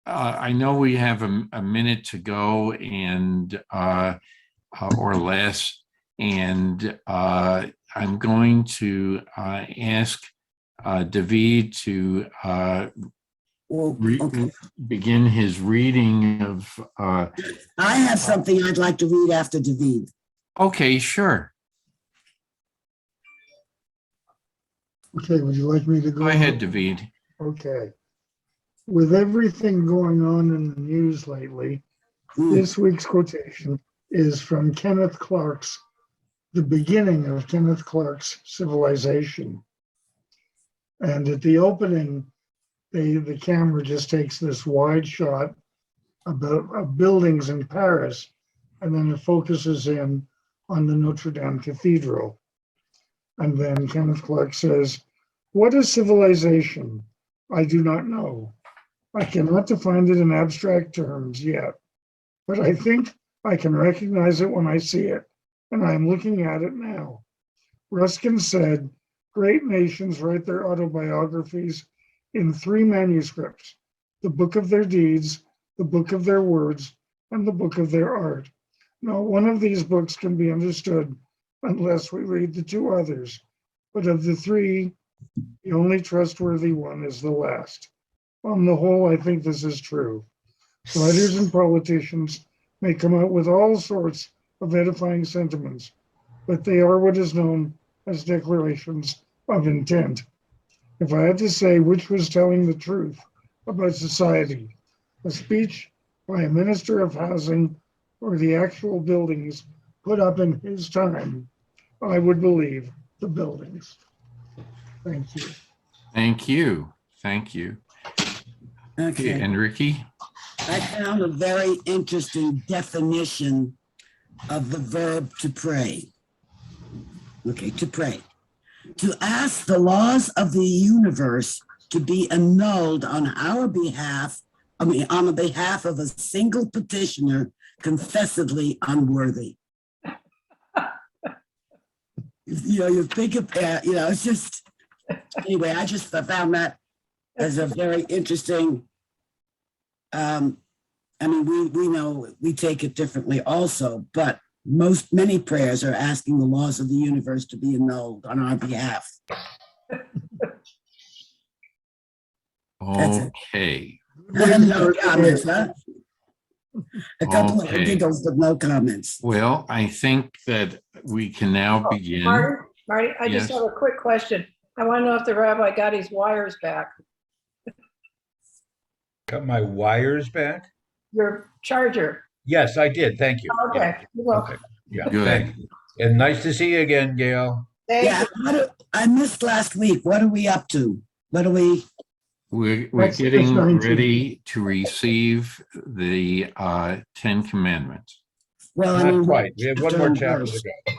I know we have a minute to go and or less, and I'm going to ask David to Okay. begin his reading of. I have something I'd like to read after David. Okay, sure. Okay, would you like me to go? Go ahead, David. Okay. With everything going on in the news lately, this week's quotation is from Kenneth Clark's, the beginning of Kenneth Clark's Civilization. And at the opening, the camera just takes this wide shot of buildings in Paris, and then it focuses in on the Notre Dame Cathedral. And then Kenneth Clark says, "What is civilization? I do not know. I cannot define it in abstract terms yet, but I think I can recognize it when I see it, and I am looking at it now." Ruskin said, "Great nations write their autobiographies in three manuscripts: the book of their deeds, the book of their words, and the book of their art. Not one of these books can be understood unless we read the two others, but of the three, the only trustworthy one is the last." On the whole, I think this is true. Writers and politicians may come out with all sorts of edifying sentiments, but they are what is known as declarations of intent. If I had to say which was telling the truth about society, a speech by a minister of housing or the actual buildings put up in his time, I would believe the buildings. Thank you. Thank you. Thank you. Okay. And Ricky? I found a very interesting definition of the verb to pray. Okay, to pray. To ask the laws of the universe to be annulled on our behalf, on the behalf of a single petitioner confessedly unworthy. You think of that, it's just, anyway, I just found that as a very interesting, we know we take it differently also, but many prayers are asking the laws of the universe to be annulled on our behalf. Okay. No comments, huh? A couple of Okay. giggles, but no comments. Well, I think that we can now begin. Marty, I just have a quick question. I want to know if the rabbi got his wires back. Got my wires back? Your charger. Yes, I did. Thank you. Okay. Yeah. You're welcome. Okay. Yeah. Good. Thank you. And nice to see you again, Gail. Thank you. I missed last week. What are we up to? What are we? We're Exodus getting 19. ready to receive the 10 Commandments. Well, Not quite. We have one more chapter verse? to go.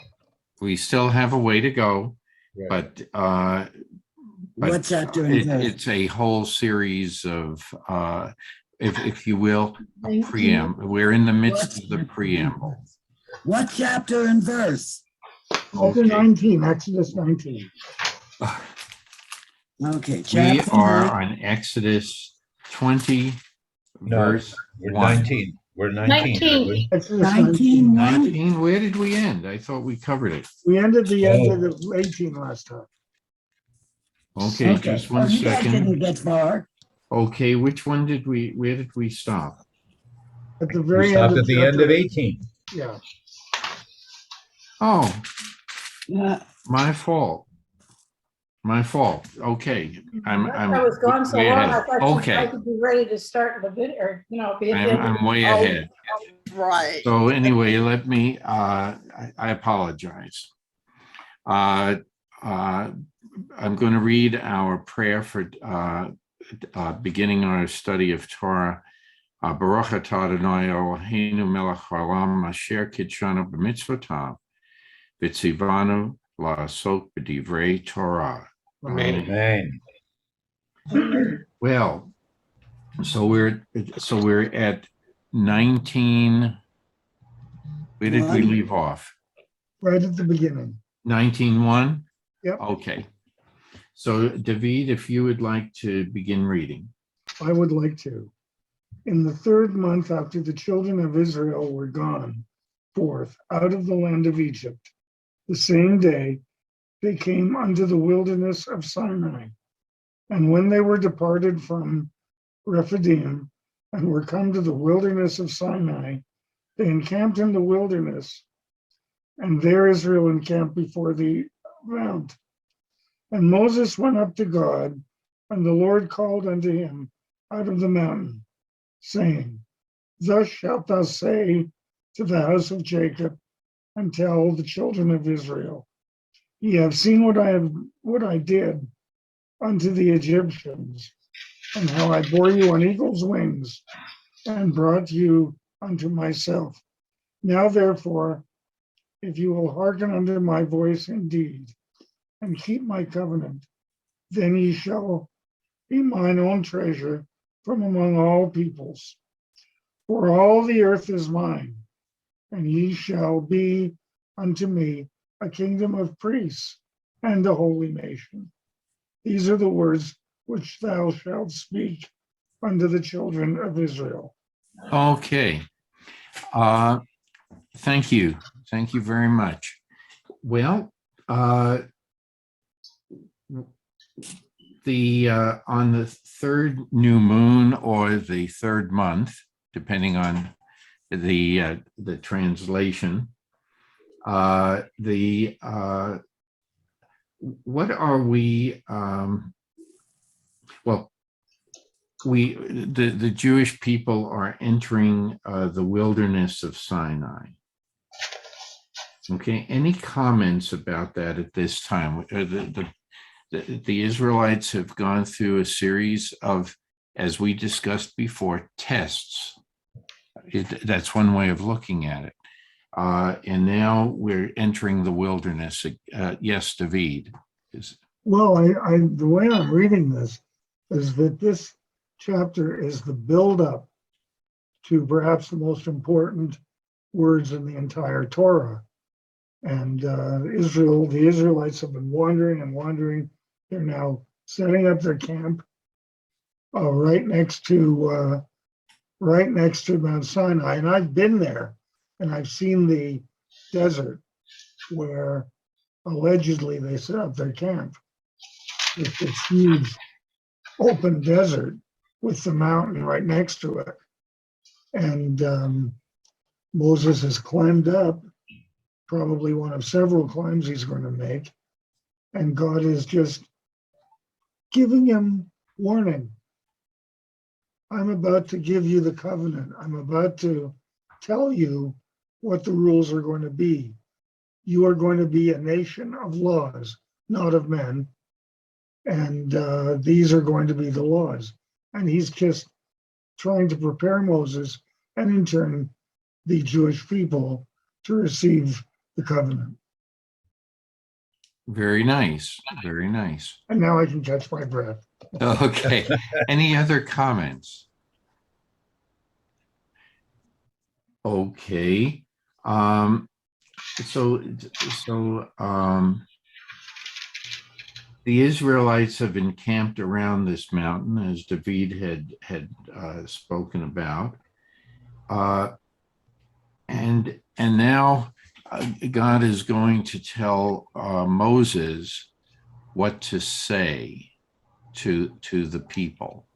We still have a way to go, Right. but What chapter and verse? it's a whole series of, if you will, a preamble. We're in the midst of the preamble. What chapter and verse? Chapter 19, Exodus 19. Okay, We chapter are 9. on Exodus 20, No, verse We're 1. 19. We're 19. aren't we? Exodus 19, 19, where did we end? I thought we covered it. We ended the end of 18 last time. Okay, just one You guys didn't second. get far. Okay, where did we stop? At the We very end stopped of at the end chapter of 18. Yeah. Oh, Yeah. my fault. Okay, I was gone so way long, ahead. I thought Okay. I could be ready to start the video, or, be at the end. I'm way ahead. Right. So anyway, let me, I apologize. I'm going to read our prayer for beginning our study of Torah. Baruch atah Adonai Eloheinu melech haolam asher kidshanu b'mitzvotav v'tzivanu la'asok b'divrei Torah. Amen. Well, so we're at 19. Where did we leave off? Right at the beginning. 19:1? Yep. Okay. So David, if you would like to begin reading. I would like to. In the 3rd month after the children of Israel were gone forth out of the land of Egypt, the same day they came unto the wilderness of Sinai. And when they were departed from Rephidim and were come to the wilderness of Sinai, they encamped in the wilderness, and there Israel encamped before the mount. And Moses went up to God, and the Lord called unto him out of the mountain, saying, Thus shalt thou say to the house of Jacob, and tell the children of Israel, Ye have seen what I did unto the Egyptians, and how I bore you on eagle's wings, and brought you unto myself. Now therefore, if you will hearken unto my voice indeed, and keep my covenant, then ye shall be mine own treasure from among all peoples. For all the earth is mine, and ye shall be unto me a kingdom of priests and a holy nation. These are the words which thou shalt speak unto the children of Israel. Okay. Thank you. Thank you very much. Well, on the 3rd new moon or the 3rd month, depending on the translation, what are we? Well, the Jewish people are entering the wilderness of Sinai. Okay, any comments about that at this time? The Israelites have gone through a series of, as we discussed before, tests. That's one way of looking at it. And now we're entering the wilderness. Yes, David. Well, the way I'm reading this is that this chapter is the build-up to perhaps the most important words in the entire Torah. And the Israelites have been wandering and wandering. They're now setting up their camp right next to Mount Sinai. And I've been there, and I've seen the desert where allegedly they set up their camp. It's this huge open desert with the mountain right next to it. And Moses has climbed up, probably one of several climbs he's going to make. And God is just giving him warning. I'm about to give you the covenant. I'm about to tell you what the rules are going to be. You are going to be a nation of laws, not of men. And these are going to be the laws. And he's just trying to prepare Moses and in turn the Jewish people to receive the covenant. Very nice. Very nice. And now I can catch my breath. Okay. Any other comments? Okay. So the Israelites have encamped around this mountain, as David had spoken about, and now God is going to tell Moses what to say to the people.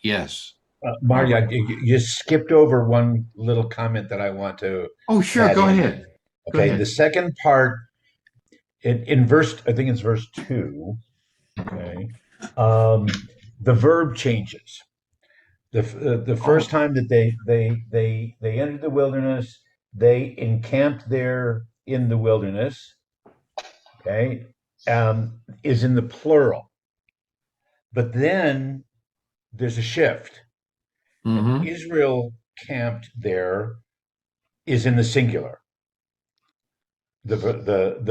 Yes. Maria, you skipped over one little comment that I want to. Oh, sure. Go ahead. Okay. The second part in verse, I think it's verse 2. Okay. The verb changes. The first time that they entered the wilderness, they encamped there in the wilderness. Okay. Is in the plural. But then there's a shift. Mm-hmm. Israel camped there is in the singular, the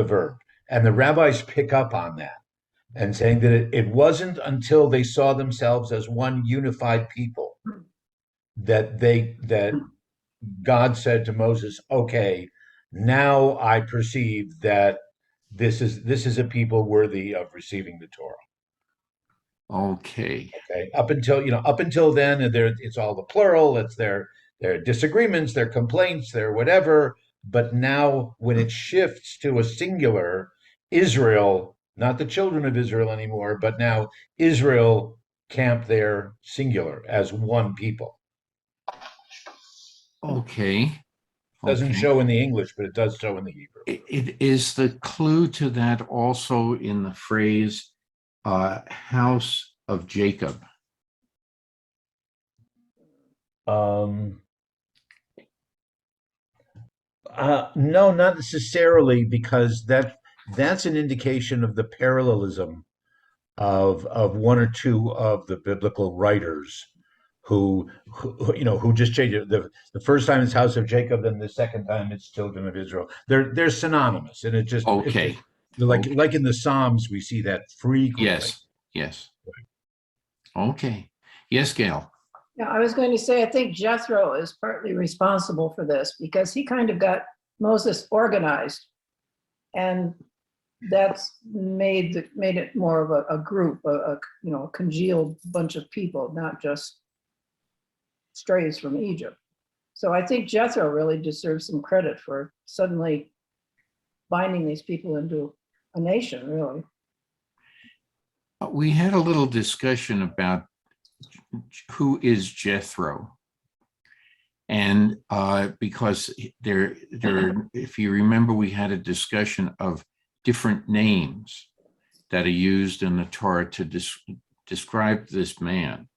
verb. And the rabbis pick up on that and saying that it wasn't until they saw themselves as one unified people that God said to Moses, okay, now I perceive that this is a people worthy of receiving the Torah. Okay. Okay, up until then, it's all the plural. It's their disagreements, their complaints, their whatever. But now, when it shifts to a singular, Israel, not the children of Israel anymore, but now Israel camped there singular as one people. Okay. Doesn't Okay. show in the English, but it does show in the Hebrew. It is the clue to that also in the phrase house of Jacob. Um, no, not necessarily, because that's an indication of the parallelism of one or two of the biblical writers who just changed it. The first time it's house of Jacob, then the second time it's children of Israel. They're synonymous, and Okay. like in the Psalms we see that frequently. Yes. Yes. Okay. Yes, Gail. Yeah, I was going to say, I think Jethro is partly responsible for this because he kind of got Moses organized. And that's made it more of a group, a congealed bunch of people, not just strays from Egypt. So I think Jethro really deserves some credit for suddenly binding these people into a nation, really. We had a little discussion about who is Jethro. And because if you remember, we had a discussion of different names that are used in the Torah to describe this man.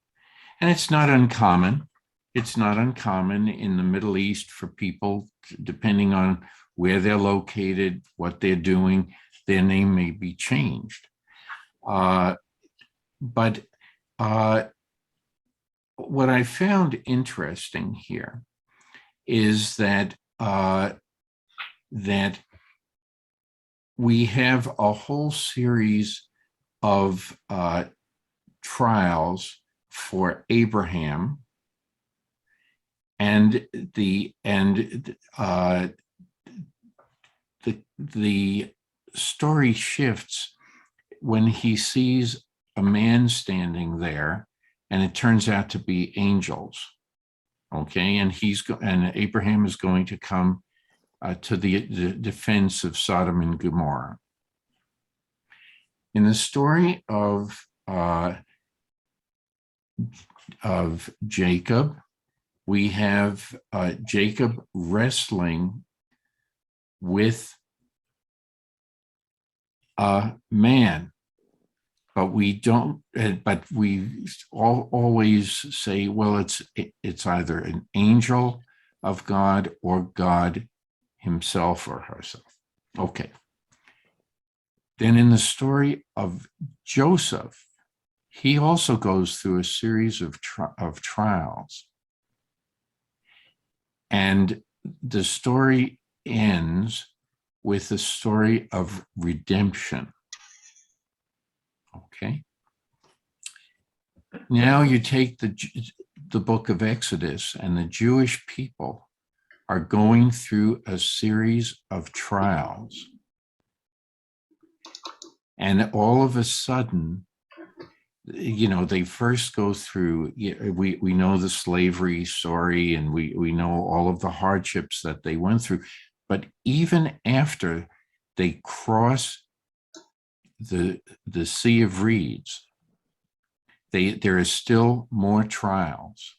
And it's not uncommon. It's not uncommon in the Middle East for people, depending on where they're located, what they're doing, their name may be changed. But what I found interesting here is that that we have a whole series of trials for Abraham, and the story shifts when he sees a man standing there, and it turns out to be angels. Okay, and Abraham is going to come to the defense of Sodom and Gomorrah. In the story of Jacob, we have Jacob wrestling with a man, but we don't. But we always say, well, it's either an angel of God or God himself or herself. Okay. Then in the story of Joseph, he also goes through a series of trials. And the story ends with the story of redemption. Okay. Now you take the book of Exodus, and the Jewish people are going through a series of trials. And all of a sudden, they first go through, we know the slavery story, and we know all of the hardships that they went through. But even after they cross the Sea of Reeds, there is still more trials.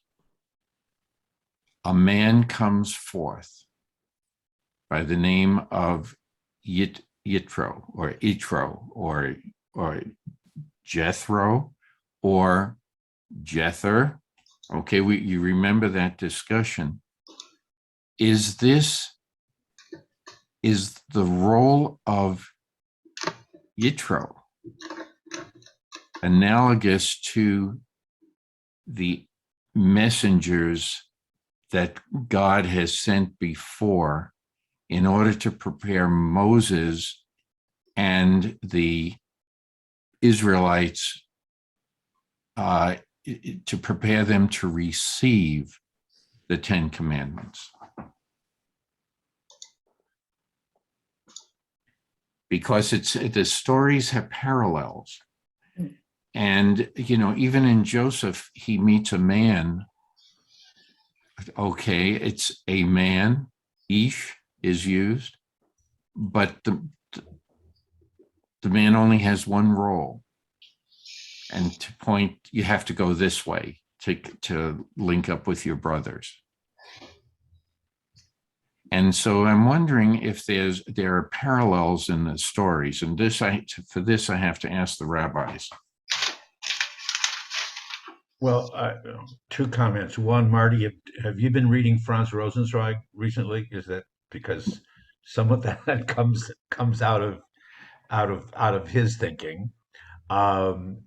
A man comes forth by the name of Yitro or Itro or Jethro or Jether. Okay, you remember that discussion. Is the role of Yitro analogous to the messengers that God has sent before in order to prepare Moses and the Israelites, to prepare them to receive the Ten Commandments? Because the stories have parallels. And, even in Joseph, he meets a man. Okay, it's a man, ish is used, but the man only has one role. And to point, you have to go this way to link up with your brothers. And so I'm wondering if there are parallels in the stories. And for this, I have to ask the rabbis. Well, two comments. One, Marty, have you been reading Franz Rosenzweig recently? Is that because some of that comes out of his thinking? Um,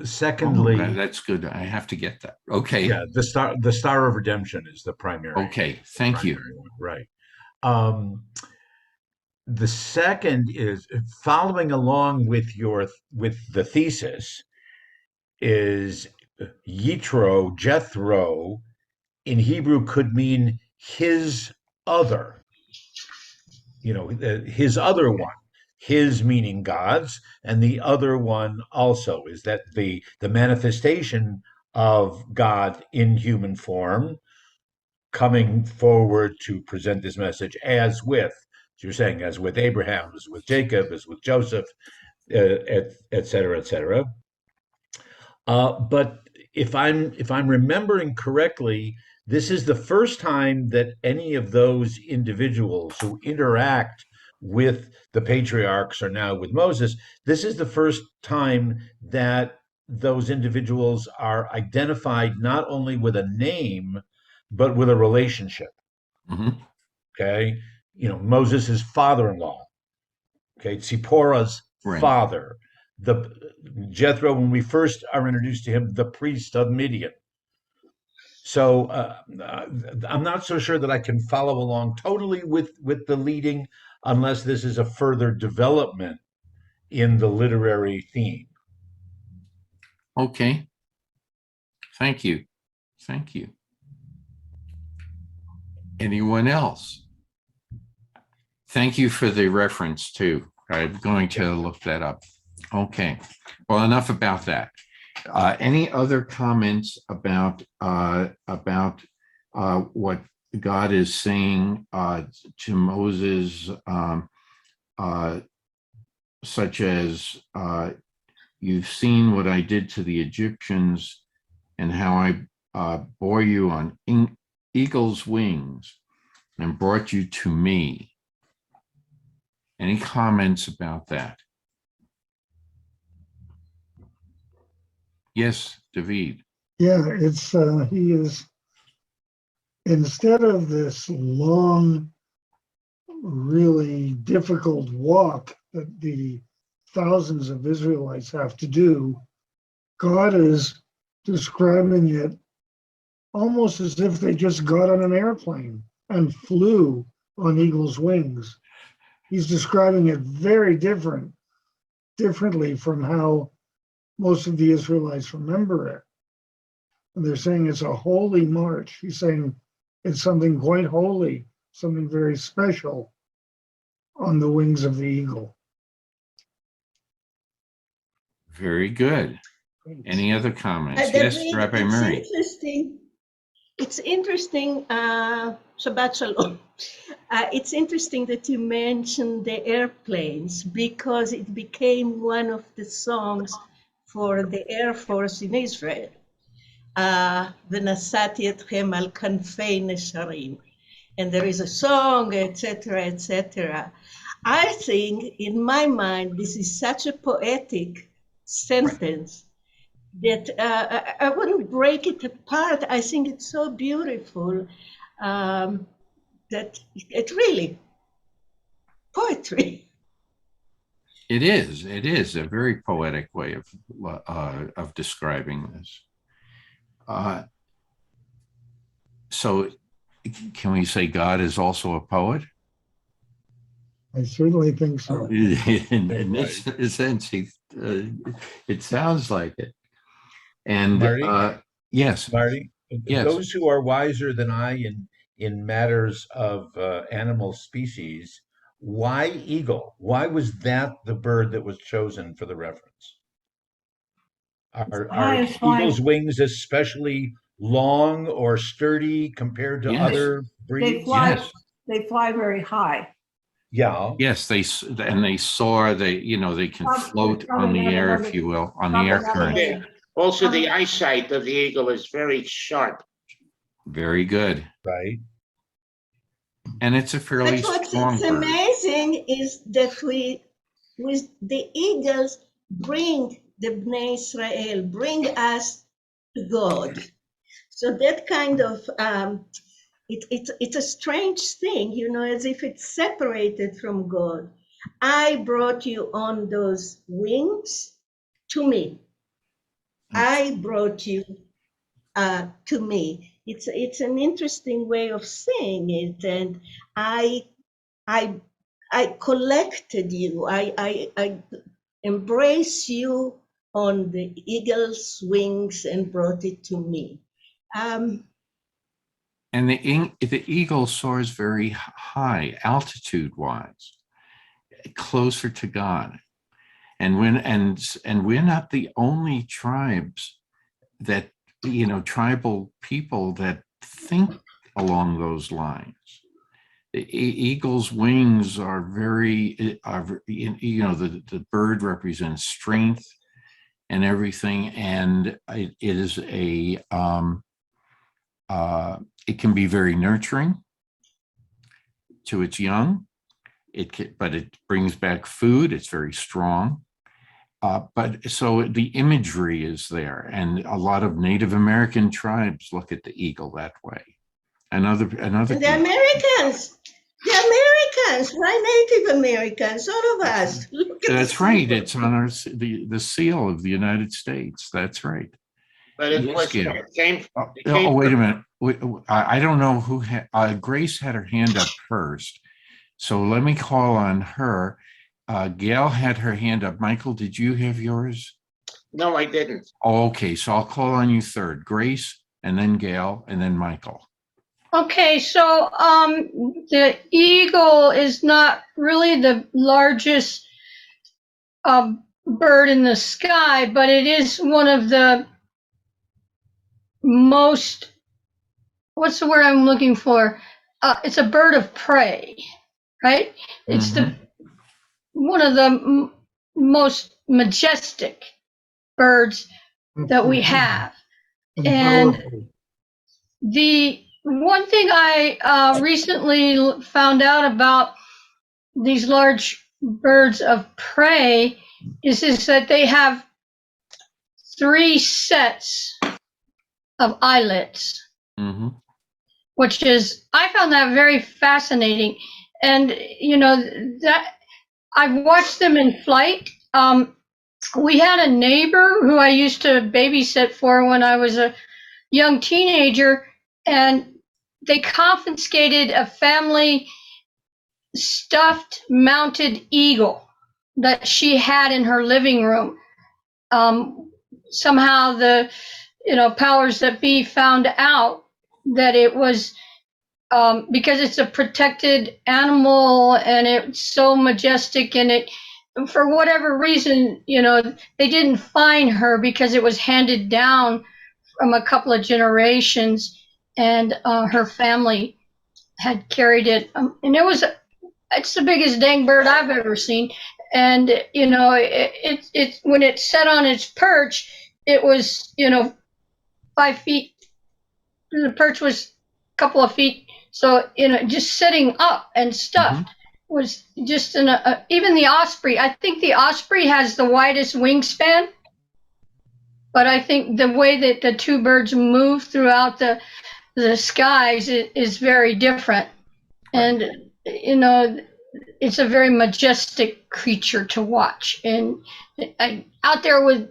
Secondly, That's good. I have to get that. Okay. yeah, the Star of Redemption is the primary. Okay. Thank you. Primary one, right. The second is following along with the thesis is Jethro in Hebrew could mean his other, his other one, his meaning God's, and the other one also is that the manifestation of God in human form coming forward to present this message as you're saying, as with Abraham, as with Jacob, as with Joseph, et cetera, et cetera. But if I'm remembering correctly, this is the first time that any of those individuals who interact with the patriarchs or now with Moses, this is the first time that those individuals are identified not only with a name, but with a relationship. Mhm. Okay. Moses' father-in-law. Okay. Zipporah's Right. father. The Jethro, when we first are introduced to him, the priest of Midian. So I'm not so sure that I can follow along totally with the leading unless this is a further development in the literary theme. Okay. Thank you. Thank you. Anyone else? Thank you for the reference too. I'm going to look that up. Okay. Well, enough about that. Any other comments about what God is saying to Moses, such as you've seen what I did to the Egyptians and how I bore you on eagle's wings and brought you to me. Any comments about that? Yes, David. Yeah, it's he is, instead of this long, really difficult walk that the thousands of Israelites have to do, God is describing it almost as if they just got on an airplane and flew on eagle's wings. He's describing it very differently from how most of the Israelites remember it. And they're saying it's a holy march. He's saying it's something quite holy, something very special on the wings of the eagle. Very good. Any other comments? Yes, David, Rabbi it's Murray. interesting. It's interesting, Shabbat Shalom. It's interesting that you mentioned the airplanes because it became one of the songs for the Air Force in Israel. V'nasati etchem al kanfei nesharim. And there is a song, etc., etc. I think, in my mind, this is such a poetic sentence that I wouldn't break it apart. I think it's so beautiful that it really poetry. It is a very poetic way of describing this. So can we say God is also a poet? I certainly think so. In this sense, it sounds like it. And Marty? yes, Marty, yes. those who are wiser than I in matters of animal species, why eagle? Why was that the bird that was chosen for the reference? Are highest flying. eagles' wings especially long or sturdy compared to Yes. other They breeds? fly. Yes. They fly very high. Yeah. Yes, they soar. They they can float on the air, if you will, on the air current. Yeah. Also, the eyesight of the eagle is very sharp. Very good, Right. and it's a fairly But what's strong it's bird. amazing is that we, with the eagles, bring the Bnei Israel, bring us to God. So that kind of it's a strange thing, you know, as if it's separated from God. I brought you on those wings to me. I brought you to me. It's an interesting way of saying it, and I collected you. I embrace you on the eagle's wings and brought it to me. And the eagle soars very high, altitude-wise, closer to God. And we're not the only tribes that tribal people that think along those lines. The eagle's wings are the bird represents strength and everything, and it is it can be very nurturing to its young. But it brings back food. It's very strong. But so the imagery is there, and a lot of Native American tribes look at the eagle that way. Another. The Americans, why Native Americans, all of us. Look at That's the right. symbol. It's on the seal of the United States. That's right. But it Yes, was Gail. it came. Oh, wait a minute. I don't know who Grace had her hand up first. So let me call on her. Gail had her hand up. Michael, did you have yours? No, I didn't. Okay, so I'll call on you third. Grace, and then Gail, and then Michael. Okay, so the eagle is not really the largest bird in the sky, but it is one of the most, what's the word I'm looking for? It's a bird of prey, right? It's one of the most majestic birds that we have. And powerful. the one thing I recently found out about these large birds of prey is that they have 3 sets of eyelids, which is, I found that very fascinating. And, that I've watched them in flight. We had a neighbor who I used to babysit for when I was a young teenager, and they confiscated a family stuffed mounted eagle that she had in her living room. Somehow the powers that be found out that it was because it's a protected animal and it's so majestic, and it, for whatever reason, they didn't find her because it was handed down from a couple of generations, and her family had carried it, and it's the biggest dang bird I've ever seen. And it when it sat on its perch, it was 5 feet. The perch was a couple of feet, so just sitting up and stuffed was just even the osprey. I think the osprey has the widest wingspan, but I think the way that the two birds move throughout the skies is very different. And it's a very majestic creature to watch. And out there with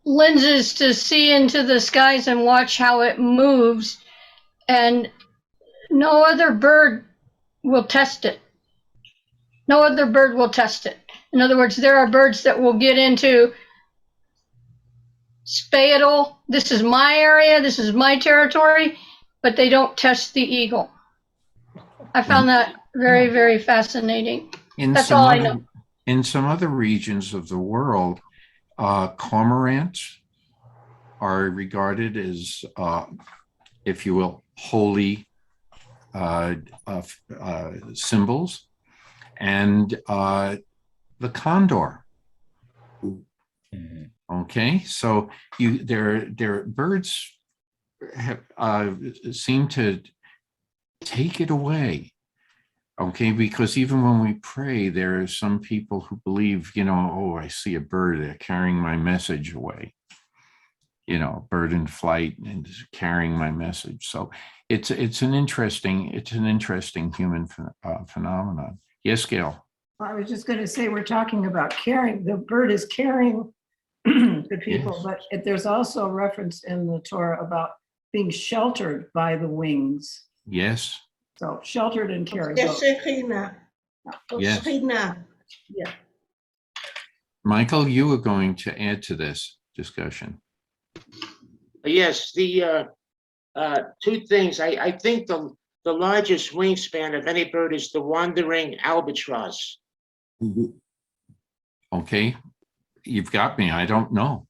lenses to see into the skies and watch how it moves, and no other bird will test it. No other bird will test it. In other words, there are birds that will get into spatial, this is my area, this is my territory, but they don't test the eagle. I found that very, very fascinating. That's all I know. in some other regions of the world, cormorants are regarded as, if you will, holy symbols, and the condor. Mhm. Okay, so their birds have, seem to take it away. Okay, because even when we pray, there are some people who believe, oh, I see a bird, they're carrying my message away. Bird in flight and carrying my message. So it's an interesting human phenomenon. Yes, Gail. I was just going to say, we're talking about carrying, the bird is carrying the people, Yes. but there's also a reference in the Torah about being sheltered by the wings. Yes. So sheltered and carried. The Shekhinah. Yes. Shekhinah. Yeah. Michael, you were going to add to this discussion. Yes, the two things. I think the largest wingspan of any bird is the wandering albatross. Mhm. Okay, you've got me. I don't know.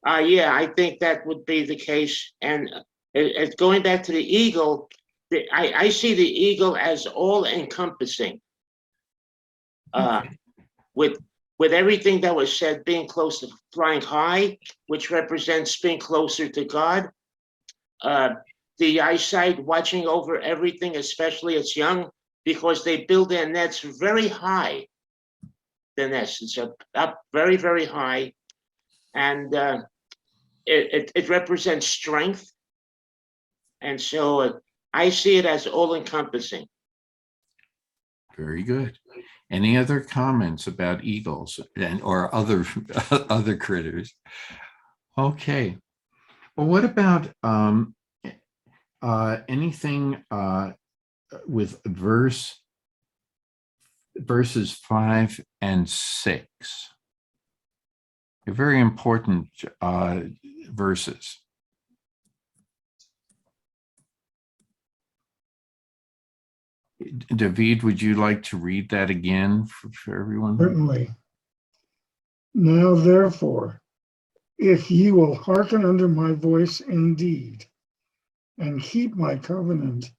Yeah, I think that would be the case. And going back to the eagle, I see the eagle as all encompassing. With everything that was said, being close to flying high, which represents being closer to God. The eyesight, watching over everything, especially its young, because they build their nets very high. The nest is up very, very high. And it represents strength. And so I see it as all encompassing. Very good. Any other comments about eagles or other other critters? Okay. Well, what about anything with verses 5 and 6? They're very important verses. David, would you like to read that again for everyone? Certainly. Now, therefore, if ye will hearken unto my voice indeed, and keep my covenant,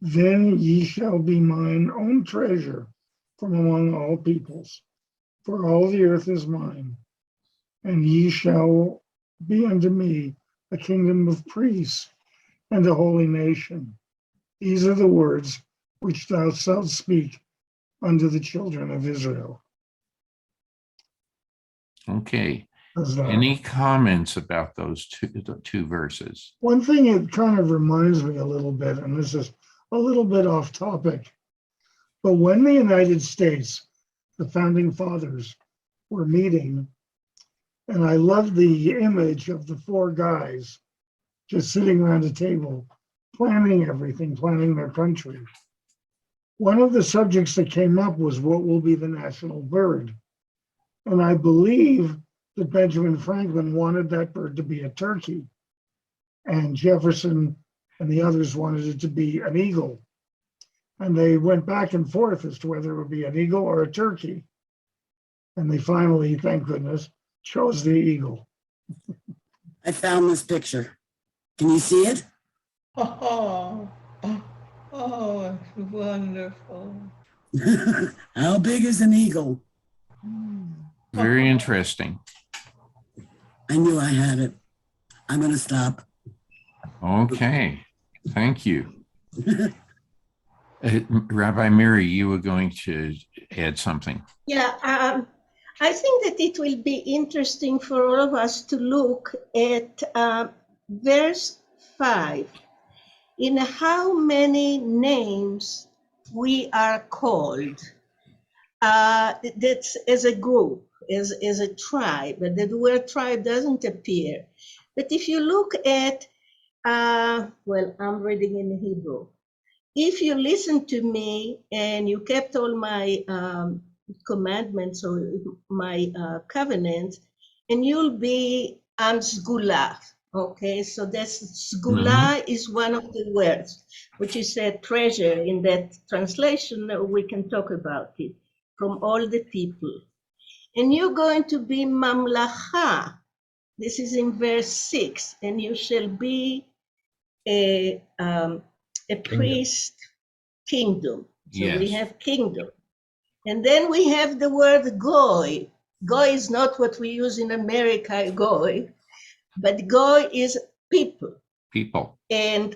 then ye shall be mine own treasure from among all peoples, for all the earth is mine, and ye shall be unto me a kingdom of priests and a holy nation. These are the words which thou shalt speak unto the children of Israel. Okay. As thou. Any comments about those two verses? One thing it kind of reminds me a little bit, and this is a little bit off topic, but when the United States, the founding fathers, were meeting, and I loved the image of the four guys just sitting around a table, planning everything, planning their country. One of the subjects that came up was what will be the national bird. And I believe that Benjamin Franklin wanted that bird to be a turkey, and Jefferson and the others wanted it to be an eagle. And they went back and forth as to whether it would be an eagle or a turkey. And they finally, thank goodness, chose the eagle. I found this picture. Can you see it? Oh, it's wonderful. How big is an eagle? Very interesting. I knew I had it. I'm going to stop. Okay. Thank you. Rabbi Miri, you were going to add something. Yeah, I think that it will be interesting for all of us to look at verse 5, in how many names we are called. That's as a group, as a tribe, but the word tribe doesn't appear. But if you look at, well, I'm reading in Hebrew. If you listen to me and you kept all my commandments or my covenants, and you'll be Sgula. Okay, so that's Sgula is one of the words, which is a treasure in that translation. We can talk about it. from all the people. And you're going to be mamlacha. This is in verse 6. And you shall be a priest kingdom. So we Yes. have kingdom. And then we have the word goy. Goy is not what we use in America, goy, but goy is people. People. And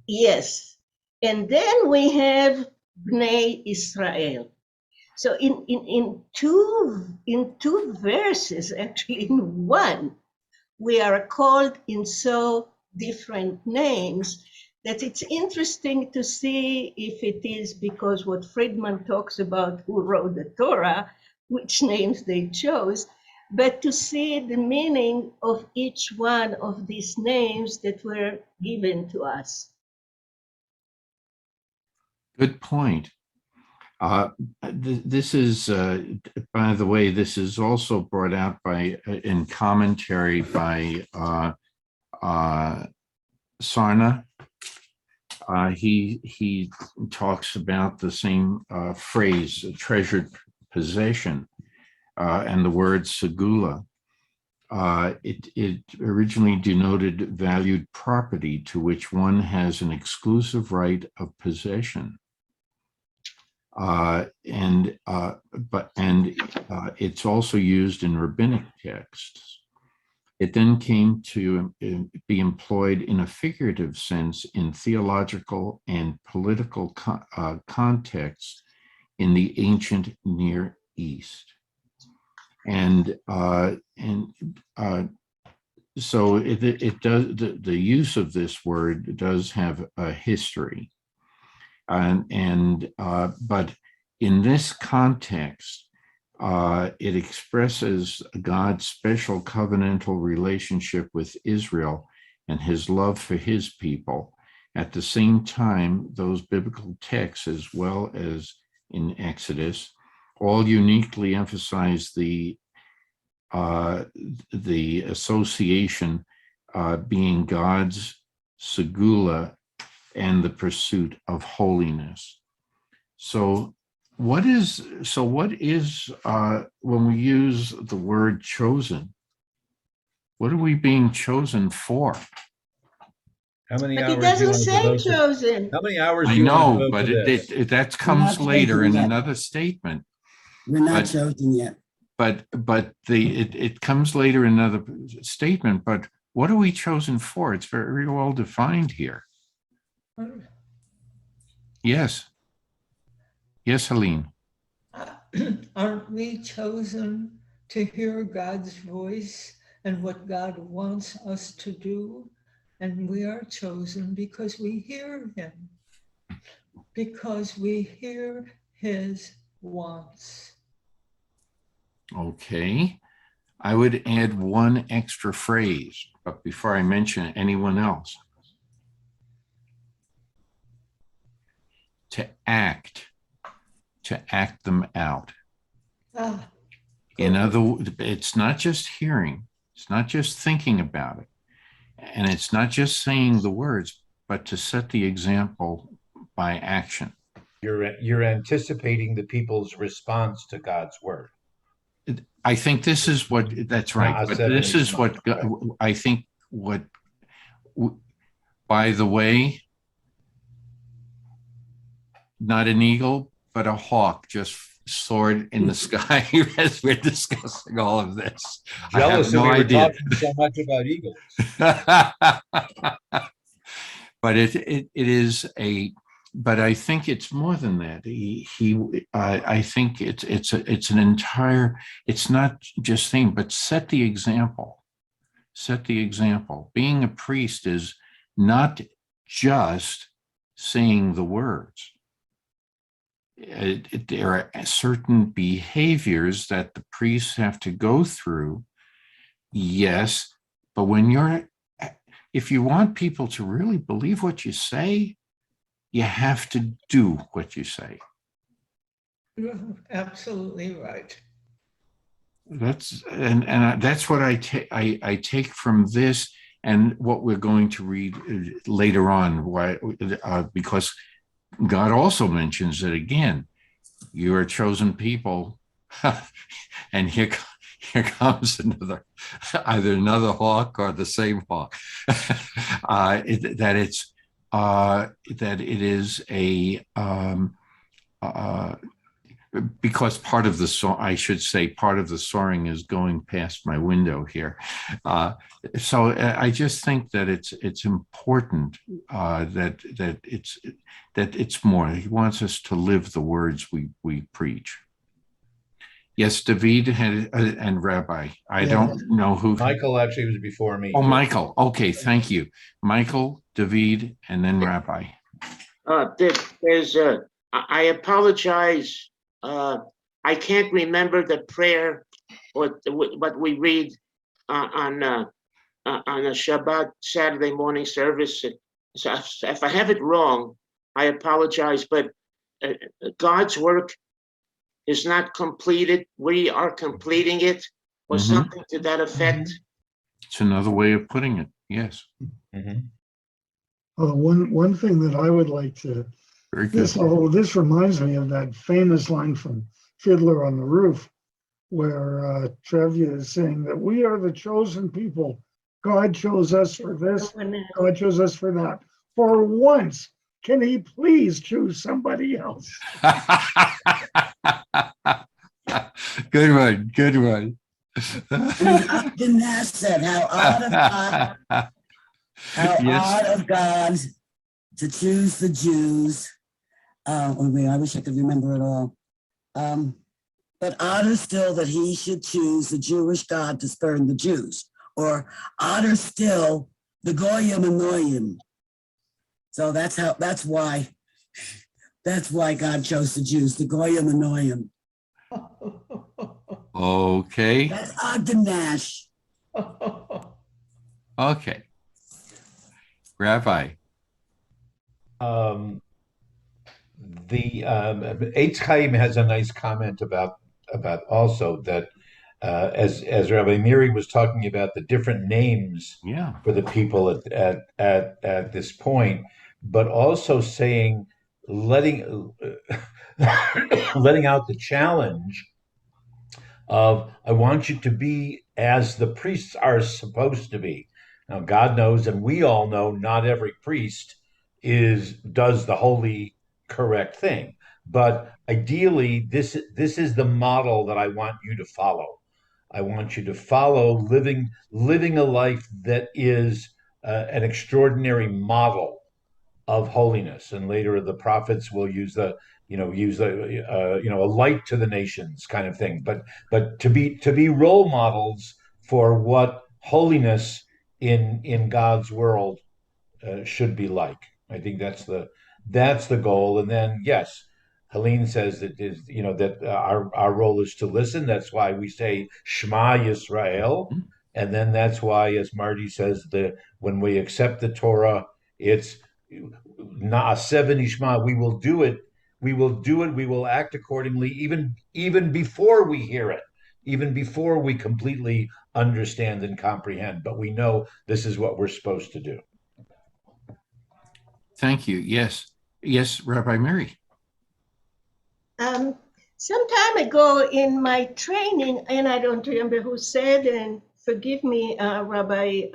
yes. And then we have Bnei Israel. So in two verses, actually in one, we are called in so different names that it's interesting to see if it is because what Friedman talks about, who wrote the Torah, which names they chose, but to see the meaning of each one of these names that were given to us. Good point. This is, by the way, this is also brought out by in commentary by Sarna. He talks about the same phrase, treasured possession, and the word segula. It originally denoted valued property to which one has an exclusive right of possession. It's also used in rabbinic texts. It then came to be employed in a figurative sense in theological and political contexts in the ancient Near East. So it does, the use of this word does have a history. But in this context, it expresses God's special covenantal relationship with Israel and his love for his people. At the same time, those biblical texts, as well as in Exodus, all uniquely emphasize the association being God's segula and the pursuit of holiness. So what is when we use the word chosen, what are we being chosen for? How many But hours it do you doesn't want to say devote to? chosen. How many hours do I you want to know, devote but to this? that comes not later in chosen yet. another statement. We're not But- chosen yet. But it comes later in another statement. But what are we chosen for? It's very well defined here. Yes. Yes, Helene. Aren't we chosen to hear God's voice and what God wants us to do? And we are chosen because we hear him, because we hear his wants. Okay. I would add one extra phrase, but before I mention it, anyone else? To act them out. Ah, In other words, it's not just hearing, it's not just thinking about it, and it's not just saying the words, but to set the example by action. You're anticipating the people's response to God's word. I think this is what, that's right, but this is what, I think what, by the way, not an eagle, but a hawk just soared in the sky as we're discussing all of this. Jealous I have no that we were idea. talking so much about eagles. But it is a, but I think it's more than that. I think it's an entire, it's not just thing, but set the example. Set the example. Being a priest is not just saying the words. There are certain behaviors that the priests have to go through. Yes, but if you want people to really believe what you say, you have to do what you say. you're absolutely right. That's what I take from this, and what we're going to read later on. Why? Because God also mentions it again. You are a chosen people. And here comes either another hawk or the same hawk. That it is a because part of the song, I should say, part of the soaring is going past my window here. So I just think that it's important that it's more. He wants us to live the words we preach. Yes, David and Rabbi. I don't know who. Michael actually was before me. Oh, Michael. Okay, thank you. Michael, David, and then Rabbi. I apologize. I can't remember the prayer or what we read on a Shabbat Saturday morning service. So if I have it wrong, I apologize. But God's work is not completed. We are completing it, or something to that effect. It's another way of putting it. Yes. One thing that I would like to, this reminds me of that famous line from Fiddler on the Roof, where Trevia is saying that we are the chosen people. God chose us for this. God chose us for that. For once, can he please choose somebody else? Good one. Good one. Untitled said, how odd of God to choose the Jews. I wish I could remember it all. But odder still that he should choose the Jewish God to spurn the Jews, or odder still the Goyim and Noyim. So that's why God chose the Jews, the Goyim and Noyim. Okay. That's Ogdenash. Okay. Rabbi. The Eitz Chaim has a nice comment about also that as Rabbi Miri was talking about the different names for the people at this point, but also saying letting out the challenge of I want you to be as the priests are supposed to be. Now God knows, and we all know, not every priest does the holy correct thing. But ideally, this is the model that I want you to follow. I want you to follow living a life that is an extraordinary model of holiness. And later the prophets will use a light to the nations kind of thing. But to be role models for what holiness in God's world should be like. I think that's the goal. And then yes, Helene says that our role is to listen. That's why we say Shema Yisrael, and then that's why, as Marty says, when we accept the Torah, it's Na'aseh v'nishma. We will do it. We will do it. We will act accordingly, even before we hear it, even before we completely understand and comprehend. But we know this is what we're supposed to do. Thank you. Yes. Yes, Rabbi Mary. Some time ago in my training, and I don't remember who said, and forgive me, Rabbi,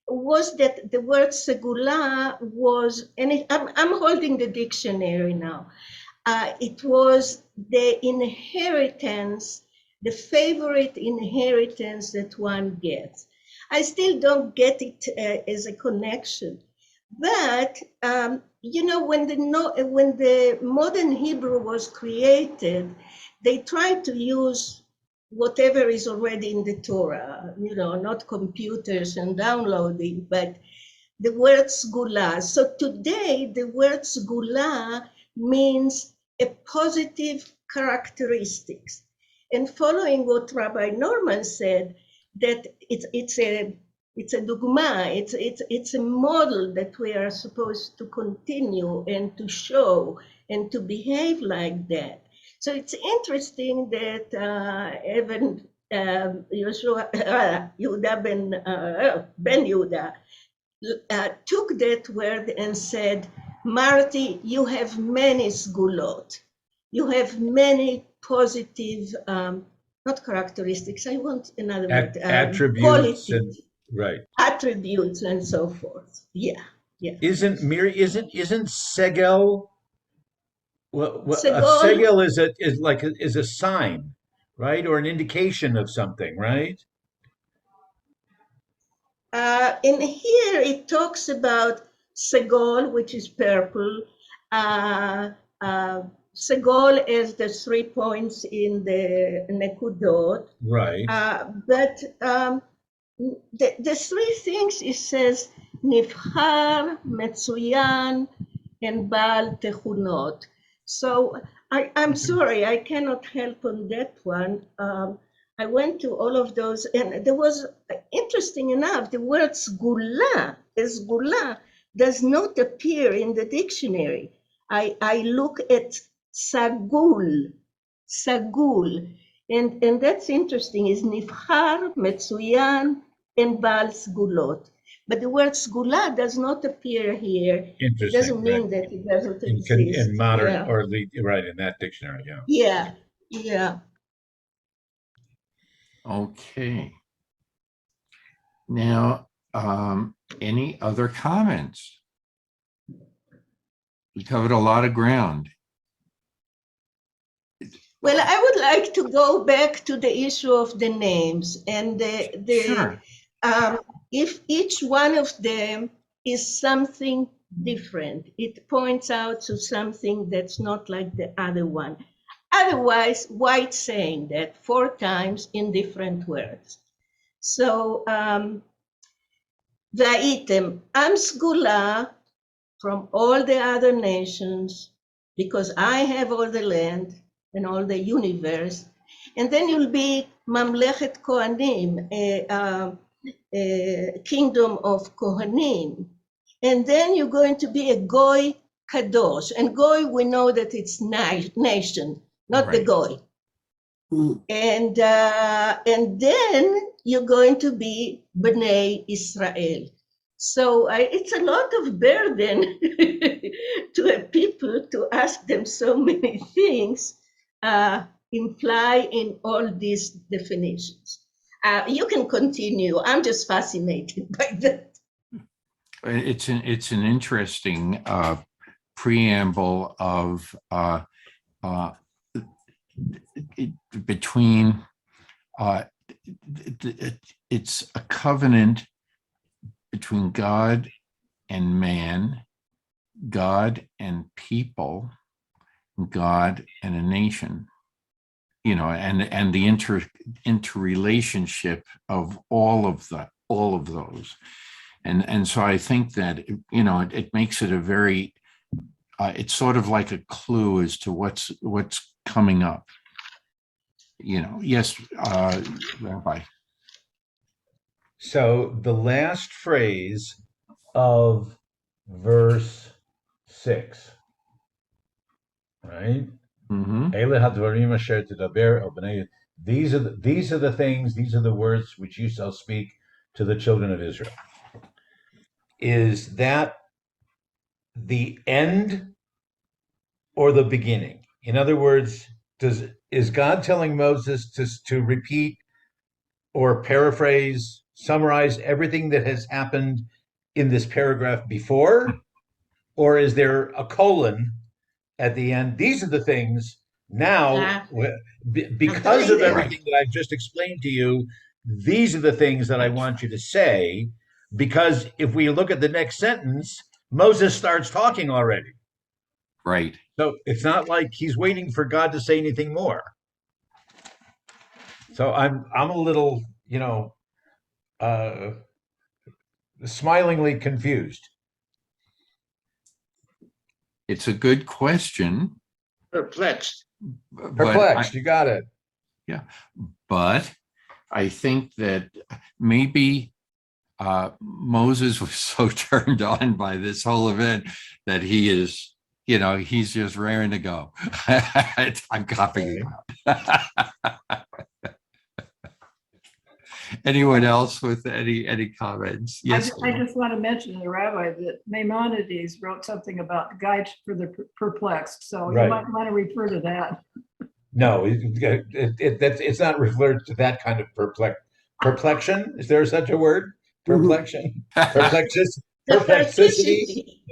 was that the word segula was, and I'm holding the dictionary now. It was the inheritance, the favorite inheritance that one gets. I still don't get it as a connection. But when the modern Hebrew was created, they tried to use whatever is already in the Torah, not computers and downloading, but the word segula. So today, the word segula means a positive characteristics. And following what Rabbi Norman said, that it's a dogma, it's a model that we are supposed to continue and to show and to behave like that. So it's interesting that even Yehuda ben Yehuda took that word and said, Marty, you have many sgulot. you have many positive, not characteristics, I want another word, Attributes and qualities, right. attributes, and so forth. Yeah, yeah. Isn't segel? Well, a Segol, segel is a sign, right, or an indication of something, right? in here it talks about segol, which is purple. Uh, segol is the 3 points in the nekudot. Right. But the three things it says, nivhar, metzuyan, and bal techunot. So I'm sorry, I cannot help on that one. I went to all of those, and there was, interesting enough, the word sgula, does not appear in the dictionary. I look at sagul, and that's interesting, is nivhar, metzuyan, and bal sgulot. But the word sgula does not appear here. It doesn't Interesting, right? mean that it doesn't exist. In modern Yeah. or right in that dictionary, yeah. Yeah, yeah. Okay. Now, any other comments? We covered a lot of ground. Well, I would like to go back to the issue of the names and Sure. if each one of them is something different, it points out to something that's not like the other one. Otherwise, why saying that 4 times in different words? So, Vaitem, am sgula from all the other nations, because I have all the land and all the universe. And then you'll be Mamlechet Kohanim, a kingdom of Kohanim. And then you're going to be a Goy Kadosh. And Goy, we know that it's nation, not the Right. Goy. Mm. And then you're going to be Bnei Israel. So it's a lot of burden to a people to ask them so many things imply in all these definitions. You can continue. I'm just fascinated by that. It's an interesting preamble of between it's a covenant between God and man, God and people, God and a nation, and the interrelationship of all of those. And so I think that, it makes it a very, it's sort of like a clue as to what's coming up. Yes, Rabbi. So the last phrase of verse 6, right? Mm-hmm. These are the things, these are the words which you shall speak to the children of Israel. Is that the end or the beginning? In other words, is God telling Moses to repeat or paraphrase, summarize everything that has happened in this paragraph before? Or is there a colon at the end? These are the things now, because of everything that I've just explained to you, these are the things that I want you to say, because if we look at the next sentence, Moses starts talking already. Right. So it's not like he's waiting for God to say anything more. So I'm a little, smilingly confused. It's a good question. Perplexed. Perplexed, you got it. Yeah, but I think that maybe Moses was so turned on by this whole event that he is, he's just raring to go. I'm copying it out. Anyone else with any comments? Yes. I just want to mention to the rabbi that Maimonides wrote something about guide for the perplexed. So Right. you might want to refer to that. No, it's not referred to that kind of perplexion. Is there such a word? Perplexion? Perplexity? Perplexity?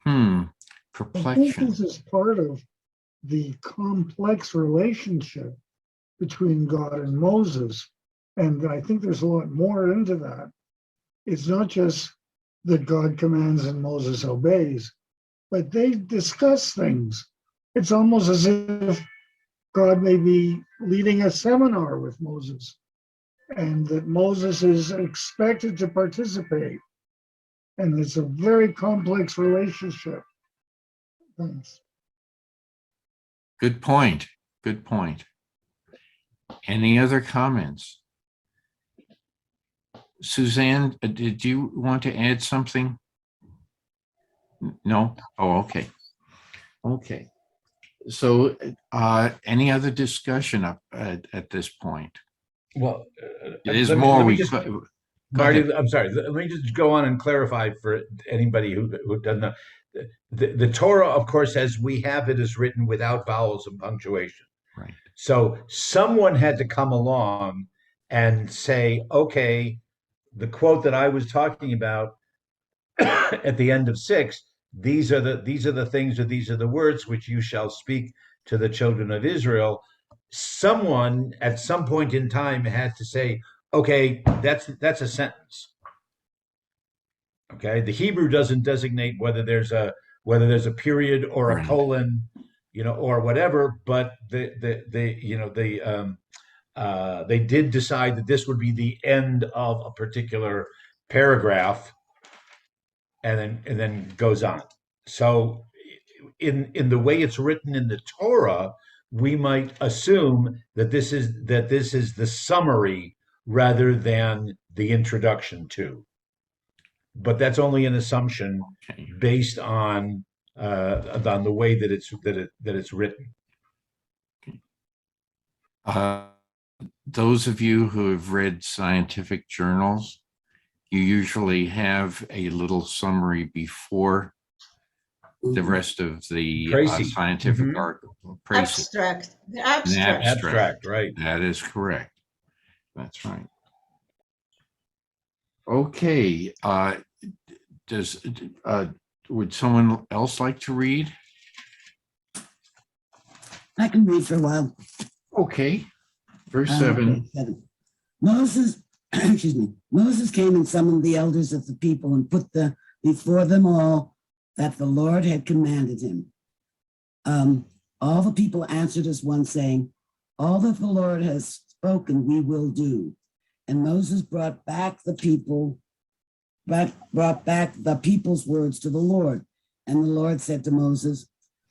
I think Perplexion. this is part of the complex relationship between God and Moses. And I think there's a lot more into that. It's not just that God commands and Moses obeys, but they discuss things. It's almost as if God may be leading a seminar with Moses and that Moses is expected to participate. And it's a very complex relationship. Thanks. Good point. Good point. Any other comments? Suzanne, did you want to add something? No? Oh, okay. Okay. So any other discussion up at this point? Well, There's more we just, could. Go Marty, ahead. I'm sorry. Let me just go on and clarify for anybody who doesn't know. The Torah, of course, as we have it, is written without vowels and punctuation. Right. So someone had to come along and say, okay, the quote that I was talking about at the end of 6, these are the things, or these are the words which you shall speak to the children of Israel. Someone at some point in time had to say, okay, that's a sentence. Okay, the Hebrew doesn't designate whether there's a period or a Right. colon, or whatever, but they did decide that this would be the end of a particular paragraph, and then goes on. So in the way it's written in the Torah, we might assume that this is the summary rather than the introduction to. But that's only an assumption Okay. based on the way that it's written. Those of you who have read scientific journals, you usually have a little summary before the rest of the Précis. scientific Mhm. article. Abstract. The An abstract. Abstract, right? That is correct. That's right. Okay. Would someone else like to read? I can read for a while. Okay. Verse Okay, 7. 7. Moses, excuse me, Moses came and summoned the elders of the people and put before them all that the Lord had commanded him. All the people answered as one, saying, all that the Lord has spoken, we will do. And Moses brought back the people's words to the Lord. And the Lord said to Moses,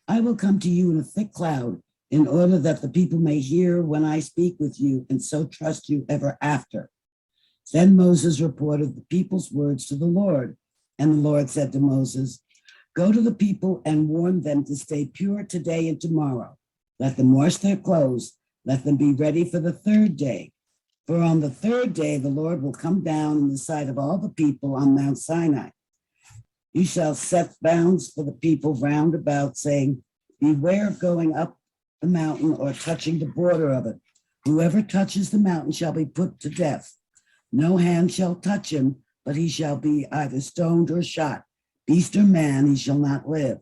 I will come to you in a thick cloud, in order that the people may hear when I speak with you, and so trust you ever after. Then Moses reported the people's words to the Lord. And the Lord said to Moses, go to the people and warn them to stay pure today and tomorrow. Let them wash their clothes. Let them be ready for the 3rd day. For on the 3rd day, the Lord will come down in the sight of all the people on Mount Sinai. You shall set bounds for the people round about, saying, beware of going up the mountain or touching the border of it. Whoever touches the mountain shall be put to death. No hand shall touch him, but he shall be either stoned or shot. Beast or man, he shall not live.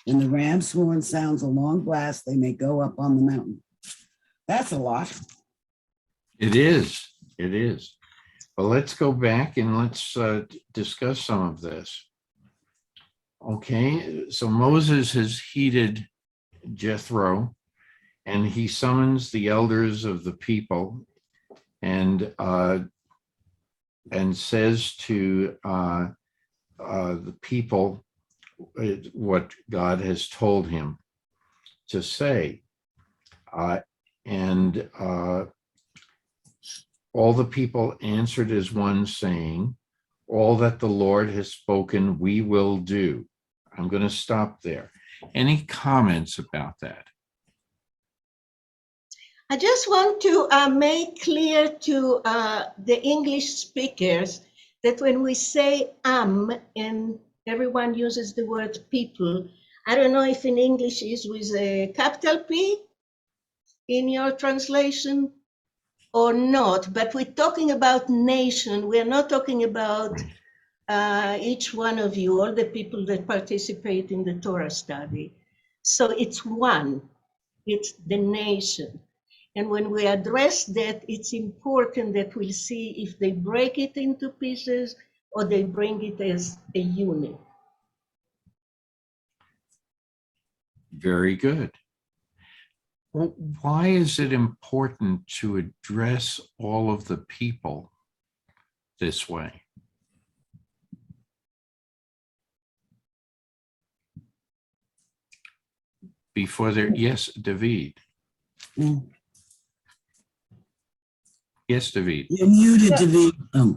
When the ram's horn sounds a long blast, they may go up on the mountain. That's a lot. It is. It is. Well, let's go back and let's discuss some of this. Okay, so Moses has heeded Jethro, and he summons the elders of the people and says to the people what God has told him to say. And all the people answered as one, saying, all that the Lord has spoken, we will do. I'm going to stop there. Any comments about that? I just want to make clear to the English speakers that when we say and everyone uses the word people, I don't know if in English is with a capital P in your translation or not, but we're talking about nation. We're not talking about each one of you, all the people that participate in the Torah study. So it's one, it's the nation. And when we address that, it's important that we see if they break it into pieces or they bring it as a unit. Very good. Well, why is it important to address all of the people this way? Before there, yes, David. Mm. Yes, David. You're muted, David.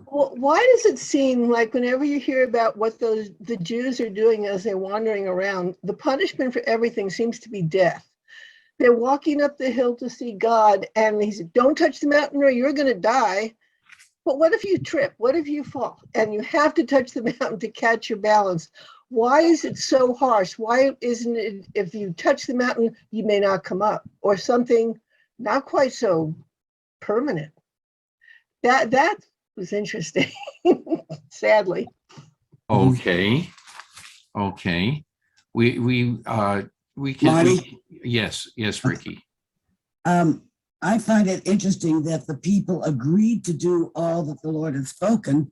Why does it seem like whenever you hear about what the Jews are doing as they're wandering around, the punishment for everything seems to be death? They're walking up the hill to see God, and he said, don't touch the mountain or you're going to die. But what if you trip? What if you fall? And you have to touch the mountain to catch your balance. Why is it so harsh? Why isn't it, if you touch the mountain, you may not come up, or something not quite so permanent? That was interesting, sadly. Okay. Okay. We can, Marty? yes, Ricky. I find it interesting that the people agreed to do all that the Lord had spoken,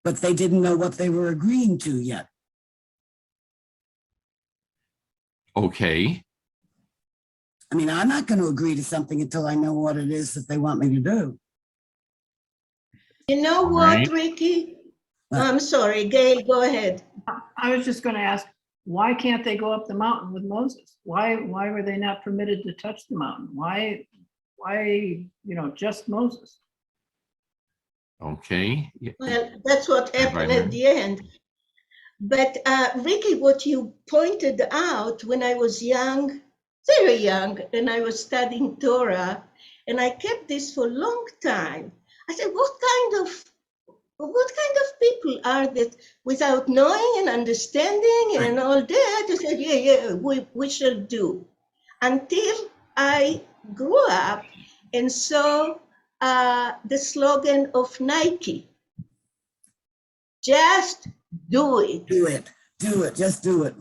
but they didn't know what they were agreeing to yet. Okay. I mean, I'm not going to agree to something until I know what it is that they want me to do. You know what, Right. Ricky? I'm sorry, Gail, go ahead. I was just going to ask, why can't they go up the mountain with Moses? Why were they not permitted to touch the mountain? Why, just Moses? Okay. Yeah. Well, that's what happened at the end. But Ricky, what you pointed out when I was young, very young, and I was studying Torah, and I kept this for a long time. I said, what kind of people are that without knowing and understanding and all that? I said, yeah, we shall do. Until I grew up and saw the slogan of Nike, just do it. Do it, just do it.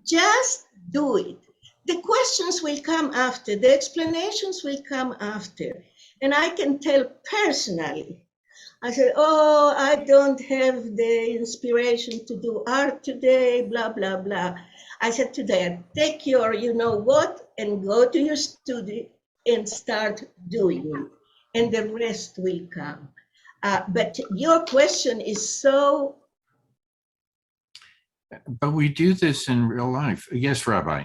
Just do it. The questions will come after, the explanations will come after. And I can tell personally, I said, oh, I don't have the inspiration to do art today, blah, blah, blah. I said to them, take your, you know what, and go to your studio and start doing it. And the rest will come. But your question is so. But we do this in real life. Yes, Rabbi.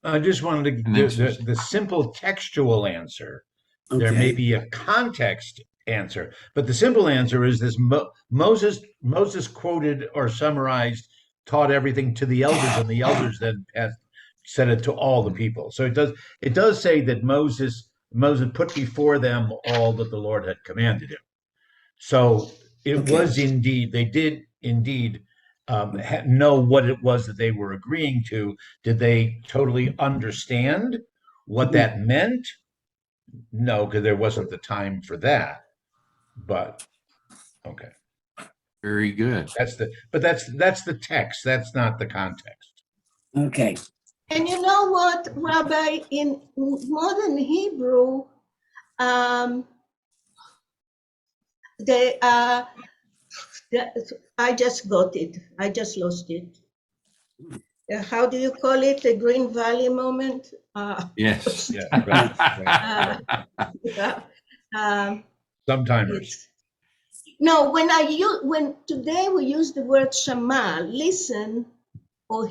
I just wanted to give the simple textual answer. Okay. There may be a context answer, but the simple answer is this: Moses quoted or summarized, taught everything to the elders, and the elders then said it to all the people. So it does say that Moses put before them all that the Lord had commanded him. So it was indeed, they did indeed know what it was that they were agreeing to. Did they totally understand what that meant? No, because there wasn't the time for that. But okay, Very good. that's the text. That's not the context. Okay. And you know what, Rabbi, in modern Hebrew, I just got it. I just lost it. How do you call it? A Green Valley moment? Yes. Yeah, right. Sometimes. No, when today we use the word shama, listen or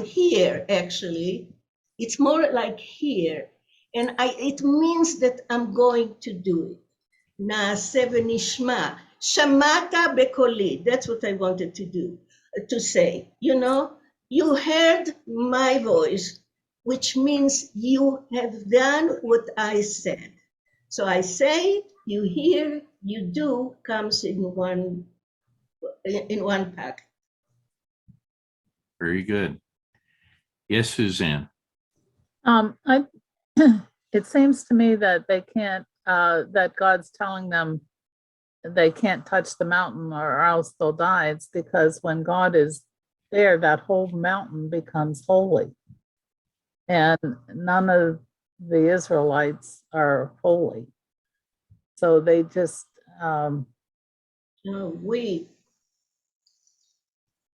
hear, actually, it's more like hear. And it means that I'm going to do it. Na'aseh v'nishma. Shamata bekoli. That's what I wanted to say. You heard my voice. which means you have done what I said. So I say, you hear, you do, comes in one pack. Very good. Yes, Suzanne. I, it seems to me that they can't, that God's telling them they can't touch the mountain or else they'll die. It's because when God is there, that whole mountain becomes holy. And none of the Israelites are holy. So they just, We.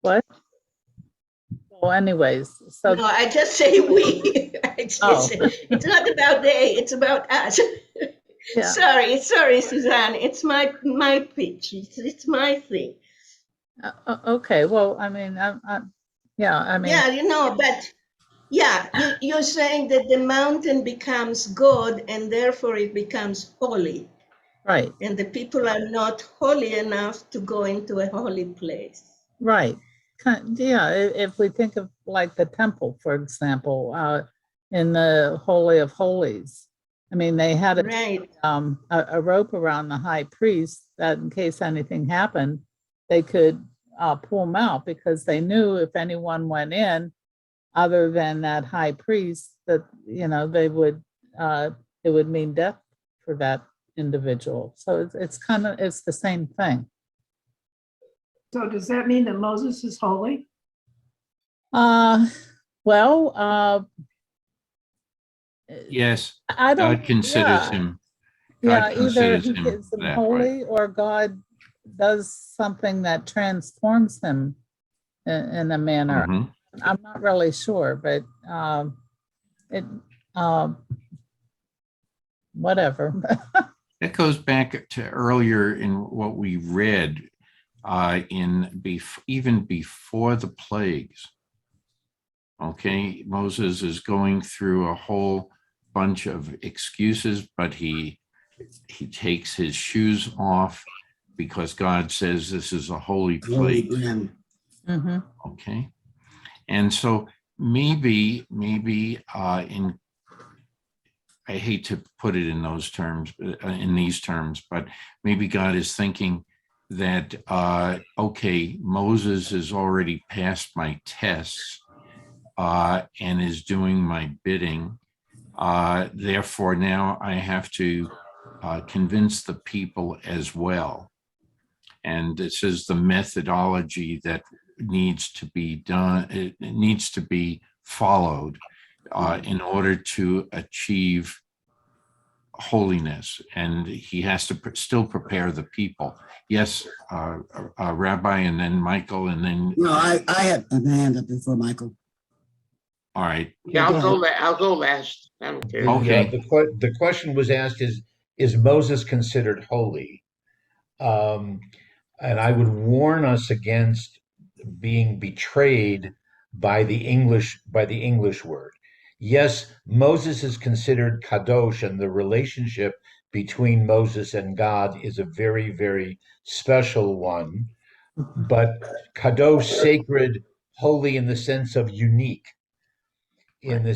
what? Well, anyways, so. No, I just say we. It's not about they, it's about us. Yeah. Sorry, Suzanne. It's my pitch. It's my thing. Okay, well, I mean, yeah, but you're saying that the mountain becomes God and therefore it becomes holy. Right. And the people are not holy enough to go into a holy place. Right. Yeah, if we think of like the temple, for example, in the Holy of Holies, I mean, they had a rope around the high priest that in case anything happened, they could pull him out because they knew if anyone went in other than that high priest, that, they would, it would mean death for that individual. So it's the same thing. So does that mean that Moses is holy? Yes, I don't. God considers him. God either he gives him holy, way. or God does something that transforms him in a manner. Mm-hmm. I'm not really sure, but whatever. That goes back to earlier in what we read. Even before the plagues, okay, Moses is going through a whole bunch of excuses, but he takes his shoes off because God says this is a holy place. Mm-hmm. Okay, and so maybe I hate to put it in those terms, in these terms, but maybe God is thinking that, okay, Moses has already passed my tests and is doing my bidding. Therefore, now I have to convince the people as well. And this is the methodology that needs to be done. It needs to be followed in order to achieve holiness, and he has to still prepare the people. Yes, Rabbi, and then Michael, and then. No, I had a hand up before Michael. All right. Yeah, I'll go last. I don't care. Okay. The question was asked: Is Moses considered holy? And I would warn us against being betrayed by the English word. Yes, Moses is considered kadosh, and the relationship between Moses and God is a very, very special one. But kadosh, sacred, holy in the sense of unique, in the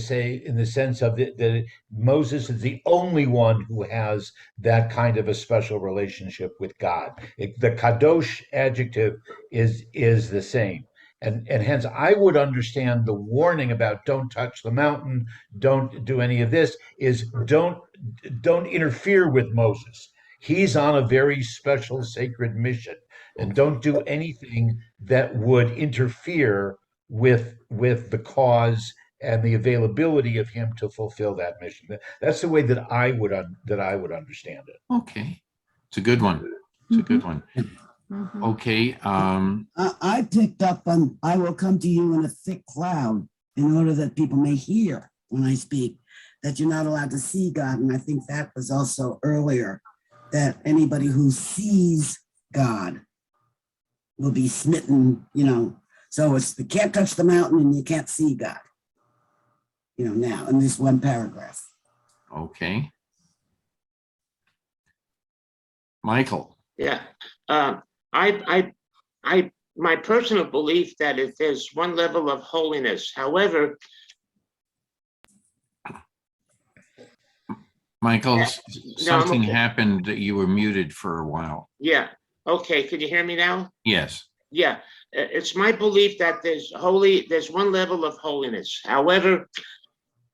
sense of that Moses is the only one who has that kind of a special relationship with God. The kadosh adjective is the same. And hence I would understand the warning about don't touch the mountain, don't do any of this, is don't interfere with Moses. He's on a very special sacred mission, and don't do anything that would interfere with the cause and the availability of him to fulfill that mission. That's the way that I would understand it. Okay, it's a good one. It's a good one. Mm-hmm. Okay. I picked up on, I will come to you in a thick cloud in order that people may hear when I speak, that you're not allowed to see God. And I think that was also earlier, that anybody who sees God will be smitten, So it's, you can't touch the mountain and you can't see God, now in this one paragraph. Okay. Michael. Yeah. My personal belief that if there's one level of holiness, however, Michael, No, I'm something okay. happened that you were muted for a while. Yeah. Okay. Could you hear me now? Yes. Yeah. It's my belief that there's one level of holiness. However,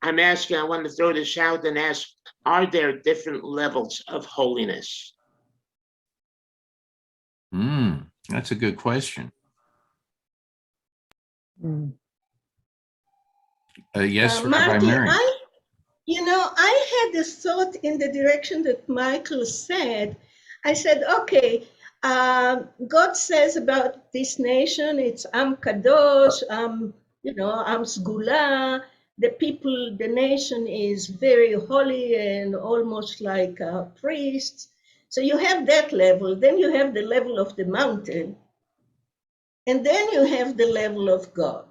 I want to throw this out and ask, are there different levels of holiness? That's a good question. Yes, Rabbi Marty, Mary. I had a thought in the direction that Michael said. I said, okay, God says about this nation, it's Am Kadosh, Am Sgula. The people, the nation is very holy and almost like priests. So you have that level. Then you have the level of the mountain. And then you have the level of God.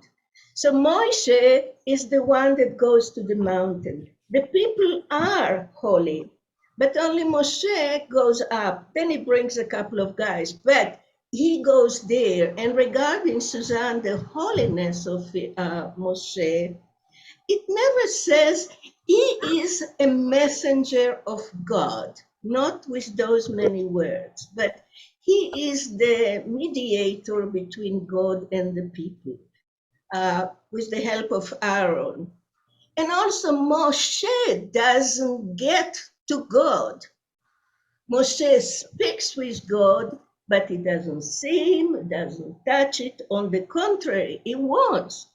So Moshe is the one that goes to the mountain. The people are holy, but only Moshe goes up. Then he brings a couple of guys, but he goes there. And regarding Suzanne, the holiness of Moshe, it never says he is a messenger of God, not with those many words, but he is the mediator between God and the people with the help of Aaron. And also Moshe doesn't get to God. Moshe speaks with God, but he doesn't see him, doesn't touch it. On the contrary, he wants.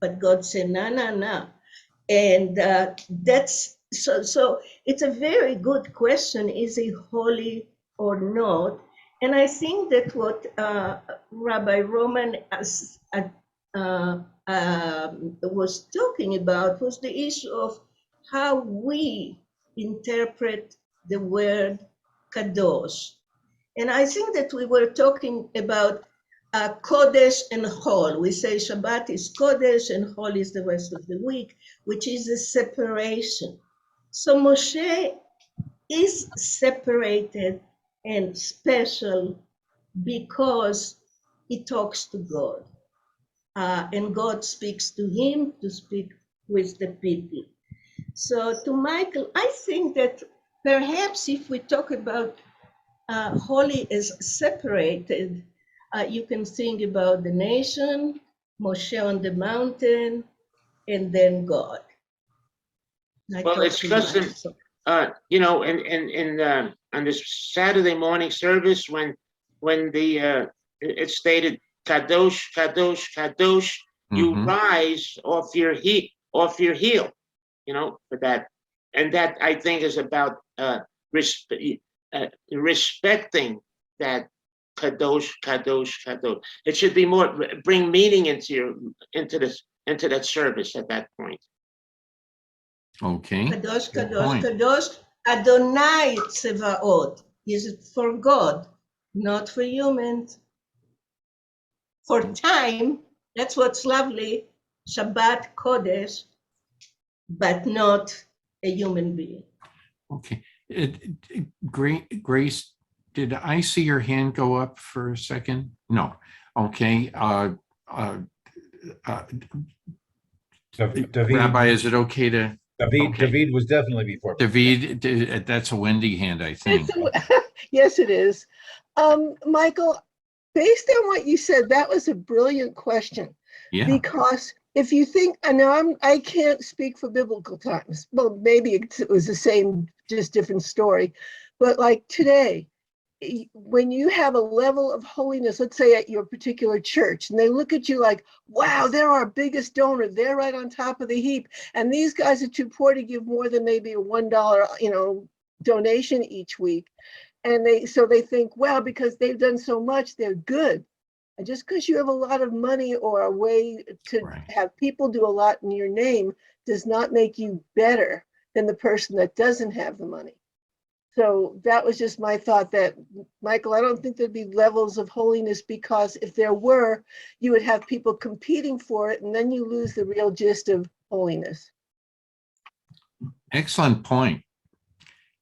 But God said, no, no, no. And that's so it's a very good question. Is he holy or not? And I think that what Rabbi Roman was talking about was the issue of how we interpret the word kadosh. And I think that we were talking about Kodesh and Hol. We say Shabbat is Kodesh and Hol is the rest of the week, which is a separation. So Moshe is separated and special because he talks to God. And God speaks to him to speak with the people. So to Michael, I think that perhaps if we talk about holy is separated, you can think about the nation, Moshe on the mountain, and then God. Well, it's custom, on this Saturday morning service when it's stated Kadosh, Kadosh, Kadosh, you rise off your heel, for that, and that I think is about respecting that Kadosh, Kadosh, Kadosh. It should be more bring meaning into that service at that point. Okay. Kadosh, Kadosh, Kadosh, Adonai Tsevaot. Is for God, not for humans. For time, that's what's lovely, Shabbat Kodesh, but not a human being. Okay. Grace, did I see your hand go up for a second? No. Okay. David, Rabbi, is it okay to? David was definitely before. David, that's a Wendy hand, I think. Yes, it is. Michael, based on what you said, that was a brilliant question. Yeah. Because if you think, and now I can't speak for biblical times. Well, maybe it was the same, just different story. But like today, when you have a level of holiness, let's say at your particular church, and they look at you like, wow, they're our biggest donor. They're right on top of the heap. And these guys are too poor to give more than maybe a $1, donation each week. And they think, well, because they've done so much, they're good. And just because you have a lot of money or a way to have people do a lot in your name does not make you better than the person that doesn't have the money. So that was just my thought that, Michael, I don't think there'd be levels of holiness, because if there were, you would have people competing for it, and then you lose the real gist of holiness. Excellent point.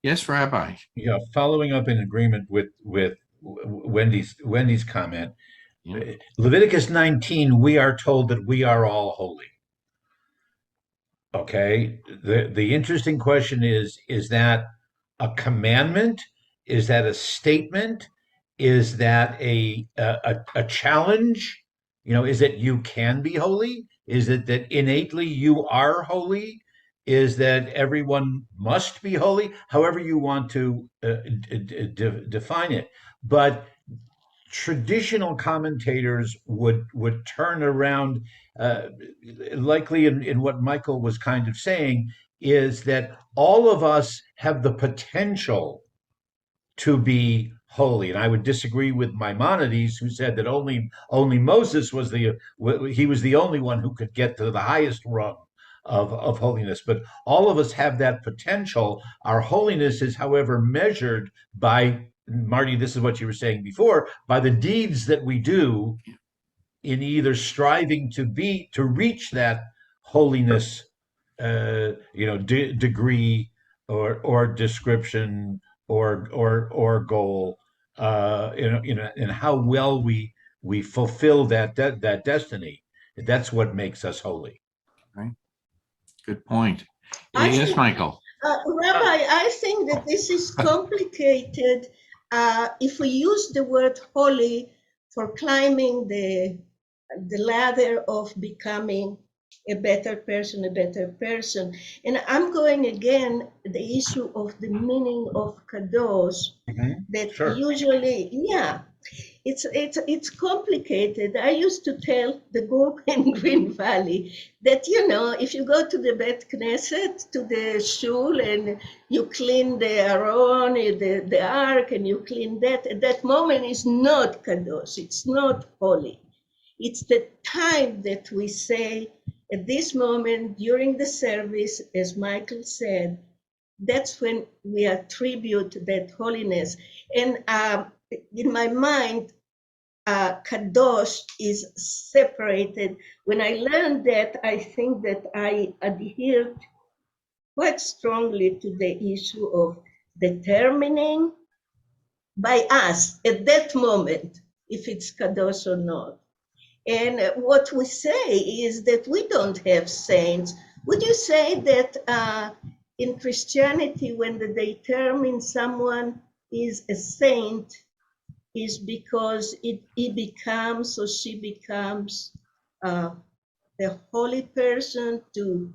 Yes, Rabbi. Yeah, following up in agreement with Wendy's comment, Leviticus 19, we are told that we are all holy. Okay. The interesting question is that a commandment? Is that a statement? Is that a challenge? You know, is it you can be holy? Is it that innately you are holy? Is that everyone must be holy? However you want to define it. But traditional commentators would turn around, likely in what Michael was kind of saying, is that all of us have the potential to be holy. And I would disagree with Maimonides, who said that only Moses was the only one who could get to the highest rung of holiness. But all of us have that potential. Our holiness is, however, measured by, Marty, this is what you were saying before, by the deeds that we do in either striving to reach that holiness, degree or description or goal, and how well we fulfill that destiny. That's what makes us holy. Right. Good point. I Yes, think- Michael. Rabbi, I think that this is complicated if we use the word holy for climbing the ladder of becoming a better person. And I'm going again, the issue of the meaning of kadosh, that Sure. usually, it's complicated. I used to tell the group in Green Valley that, if you go to the Bet Knesset, to the shul, and you clean the Aron, the ark, and you clean that, at that moment is not kadosh, it's not holy. It's the time that we say, at this moment during the service, as Michael said, that's when we attribute that holiness. And in my mind, kadosh is separated. When I learned that, I think that I adhered quite strongly to the issue of determining by us at that moment if it's kadosh or not. And what we say is that we don't have saints. Would you say that in Christianity, when they determine someone is a saint, is because he becomes or she becomes a holy person to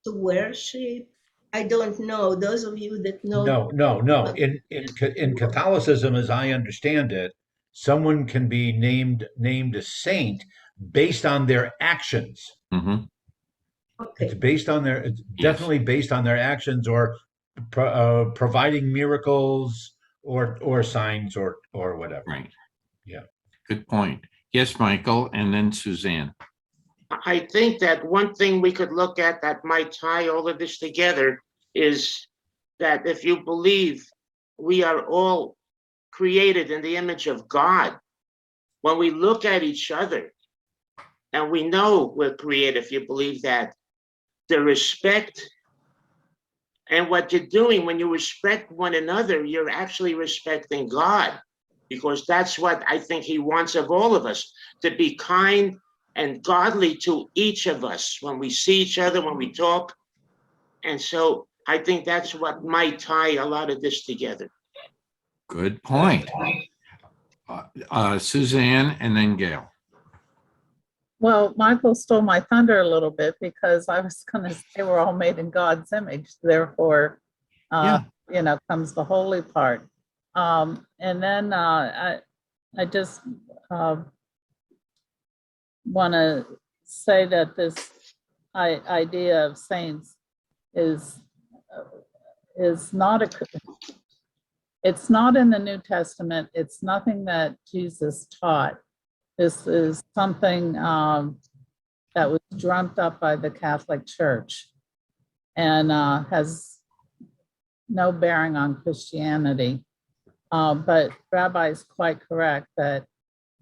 worship? I don't know. Those of you that know. No. In Catholicism, as I understand it, someone can be named a saint based on their actions. Mm-hmm. Okay. It's definitely based on their actions, or providing miracles or signs or whatever. Right. Yeah. Good point. Yes, Michael, and then Suzanne. I think that one thing we could look at that might tie all of this together is that if you believe we are all created in the image of God, when we look at each other, and we know we're created, if you believe that, the respect and what you're doing when you respect one another, you're actually respecting God, because that's what I think he wants of all of us, to be kind and godly to each of us when we see each other, when we talk. And so I think that's what might tie a lot of this together. Good point. Suzanne and then Gail. Well, Michael stole my thunder a little bit, because I was going to say we're all made in God's image. Therefore, comes the holy part. And then I just want to say that this idea of saints is not it's not in the New Testament. It's nothing that Jesus taught. This is something that was dreamt up by the Catholic Church, and has no bearing on Christianity. But Rabbi is quite correct that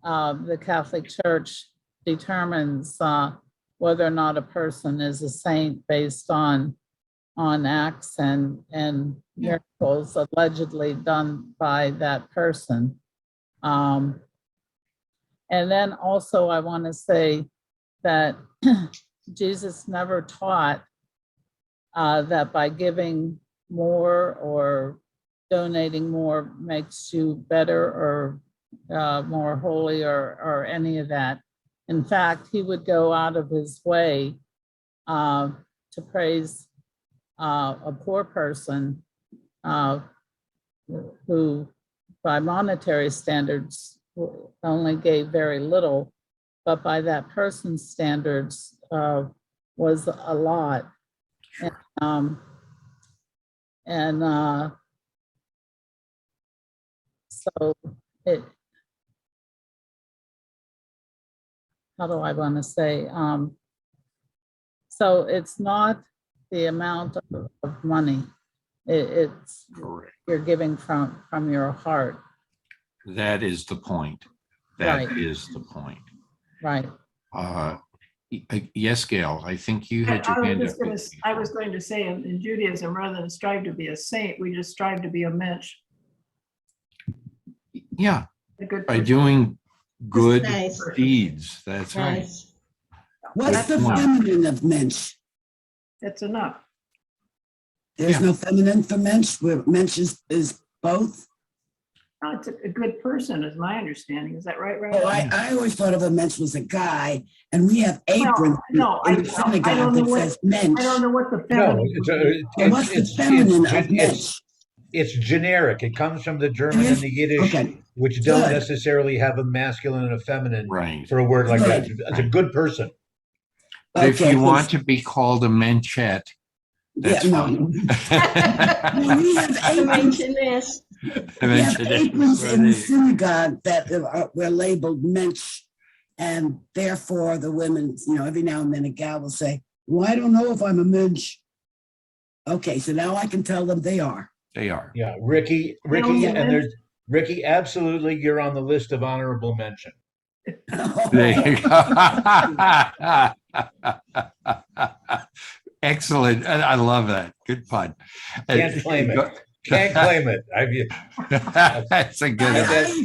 the Catholic Church determines whether or not a person is a saint based on acts and miracles allegedly done by that person. And then also I want to say that Jesus never taught that by giving more or donating more makes you better or more holy or any of that. In fact, he would go out of his way to praise a poor person who, by monetary standards, only gave very little, but by that person's standards was a lot. And so it, how do I want to say? So it's not the amount of money. It's Correct. you're giving from your heart. That is the point. That Right. is the point. Right. Yes, Gail, I think you had your hand up. I was going to say in Judaism, rather than strive to be a saint, we just strive to be a mensch. Yeah, A good by person. doing good nice. deeds. That's right. Nice. What's the Good point. feminine of mensch? That's enough. There's Yeah. no feminine for mensch, where mensch is both. No, it's a good person, is my understanding. Is that right, Oh, right? I always thought of a mensch was a guy, and we have aprons no, in I the don't synagogue know that what- says mensch. I don't know what the No, feminine. So what's the feminine of mensch? it's generic. It comes from the German and the Yiddish, Okay. which don't Good. necessarily have a masculine and a feminine Right. for a word like that. Good. It's a good person. But if Okay, you so- want to be called a menschette, that's Yeah, no. fine. No, we have aprons. Mentioners. We have aprons in the synagogue that were labeled mensch, and therefore the women, every now and then a gal will say, "Well, I don't know if I'm a mensch." Okay, so now I can tell them they are. They are. Yeah, Ricky, yeah, and there's Ricky. Absolutely, you're on the list of honorable mention. There you go. Excellent. I love that. Good pun. Can't claim it. Can't claim it. That's a good one.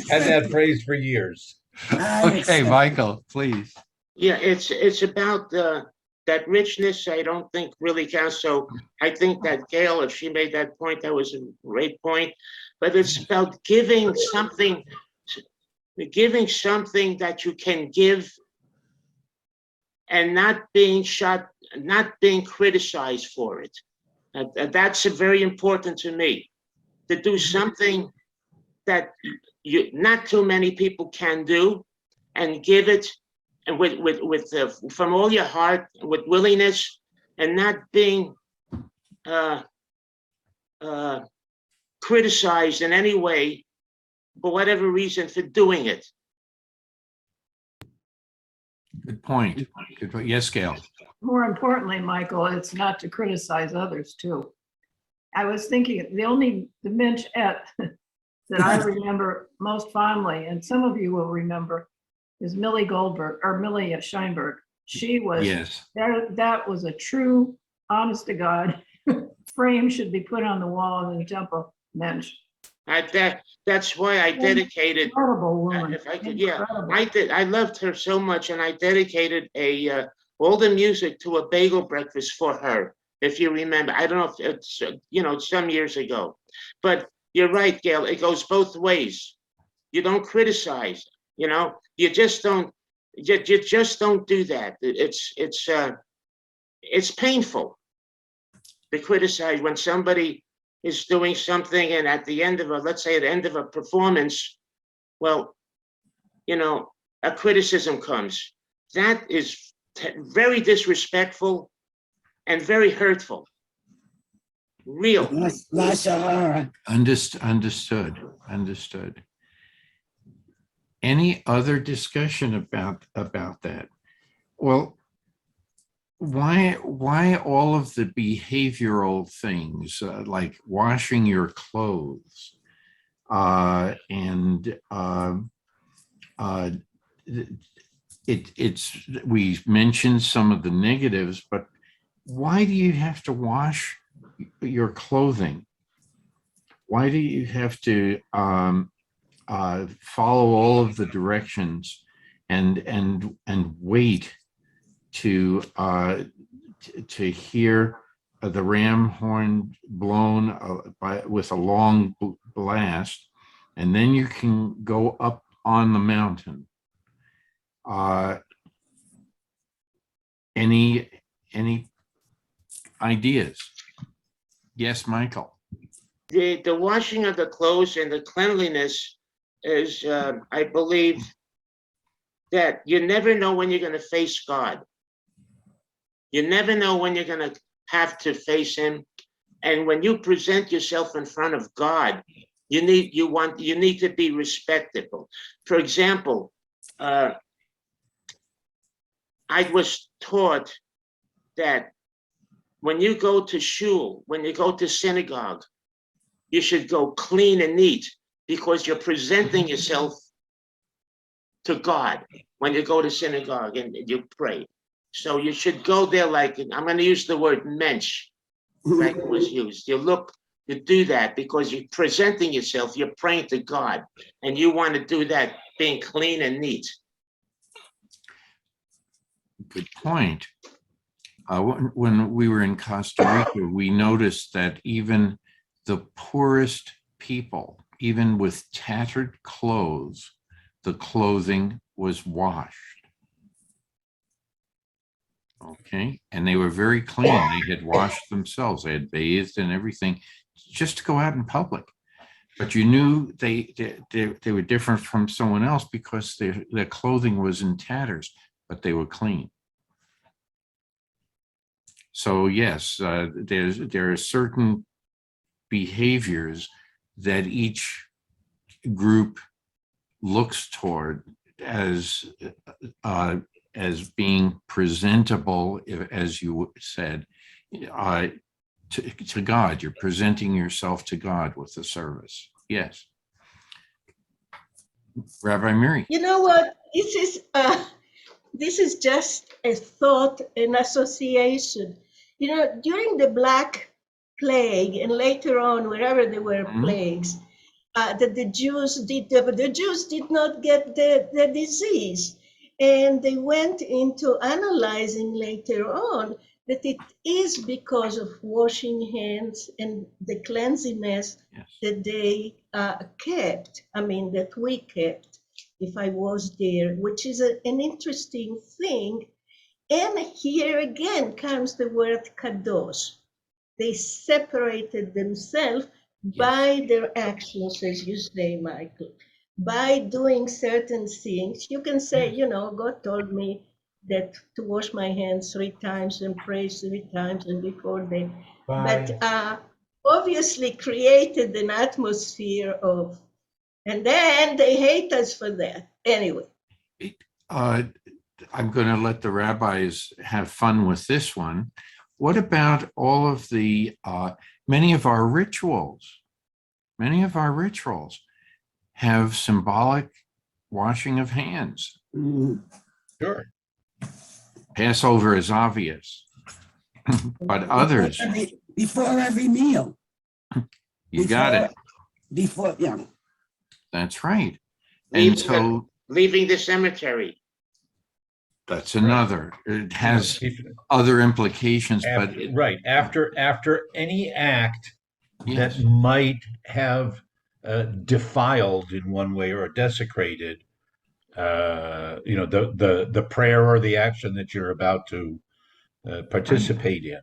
had that phrase for years. Okay, Michael, please. Yeah, it's about that richness. I don't think really counts. So I think that Gail, if she made that point, that was a great point. But it's about giving something that you can give, and not being criticized for it. That's very important to me. To do something that not too many people can do, and give it, and with from all your heart, with willingness, and not being criticized in any way for whatever reason for doing it. Good point. Good point. Yes, Gail. More importantly, Michael, it's not to criticize others too. I was thinking the menschette that I remember most fondly, and some of you will remember, is Millie Goldberg or Millie Scheinberg. She was, Yes. that was a true, honest to God frame should be put on the wall in the temple, mensch. That's why I dedicated. Incredible woman. If I could, Incredible. I did. I loved her so much, and I dedicated all the music to a bagel breakfast for her. If you remember, I don't know if it's some years ago, but you're right, Gail. It goes both ways. You don't criticize. You just don't. You just don't do that. It's painful to criticize when somebody is doing something, and at the end of let's say at the end of a performance, well, a criticism comes. That is very disrespectful and very hurtful. Real. Understood. Any other discussion about that? Well, why all of the behavioral things like washing your clothes and we mentioned some of the negatives, but why do you have to wash your clothing? Why do you have to follow all of the directions and wait to hear the ram horn blown with a long blast, and then you can go up on the mountain. Any ideas? Yes, Michael. The washing of the clothes and the cleanliness is, I believe, that you never know when you're going to face God. You never know when you're going to have to face him. And when you present yourself in front of God, you need to be respectable. For example, I was taught that when you go to shul, when you go to synagogue, you should go clean and neat because you're presenting yourself to God when you go to synagogue and you pray. So you should go there like, I'm going to use the word mensch, like it was used. You do that because you're presenting yourself, you're praying to God, and you want to do that being clean and neat. Good point. When we were in Costa Rica, we noticed that even the poorest people, even with tattered clothes, the clothing was washed. Okay, and they were very clean. They had washed themselves. They had bathed and everything, just to go out in public. But you knew they were different from someone else because their clothing was in tatters, but they were clean. So yes, there are certain behaviors that each group looks toward as being presentable, as you said, to God. You're presenting yourself to God with the service. Yes. Rabbi Miri. You know what? This is just a thought, an association. You know, during the Black Plague and later on, wherever there were plagues, that the Jews did not get the disease. And they went into analyzing later on that it is because of washing hands and the cleanliness that they kept, that we kept, if I was there, which is an interesting thing. And here again comes the word kadosh. They separated themselves by their actions, as you say, Michael. By doing certain things, you can say, God told me that to wash my hands 3 times and pray 3 times and before they, but obviously created an atmosphere of, and then they hate us for that. Anyway. I'm going to let the rabbis have fun with this one. What about all of the, many of our rituals have symbolic washing of hands. Sure. Passover is obvious, but others. Before every meal. You got it. Before, yeah. That's right. And so leaving the cemetery. That's another. It has other implications, but after any act that might have defiled in one way or desecrated, the prayer or the action that you're about to participate in.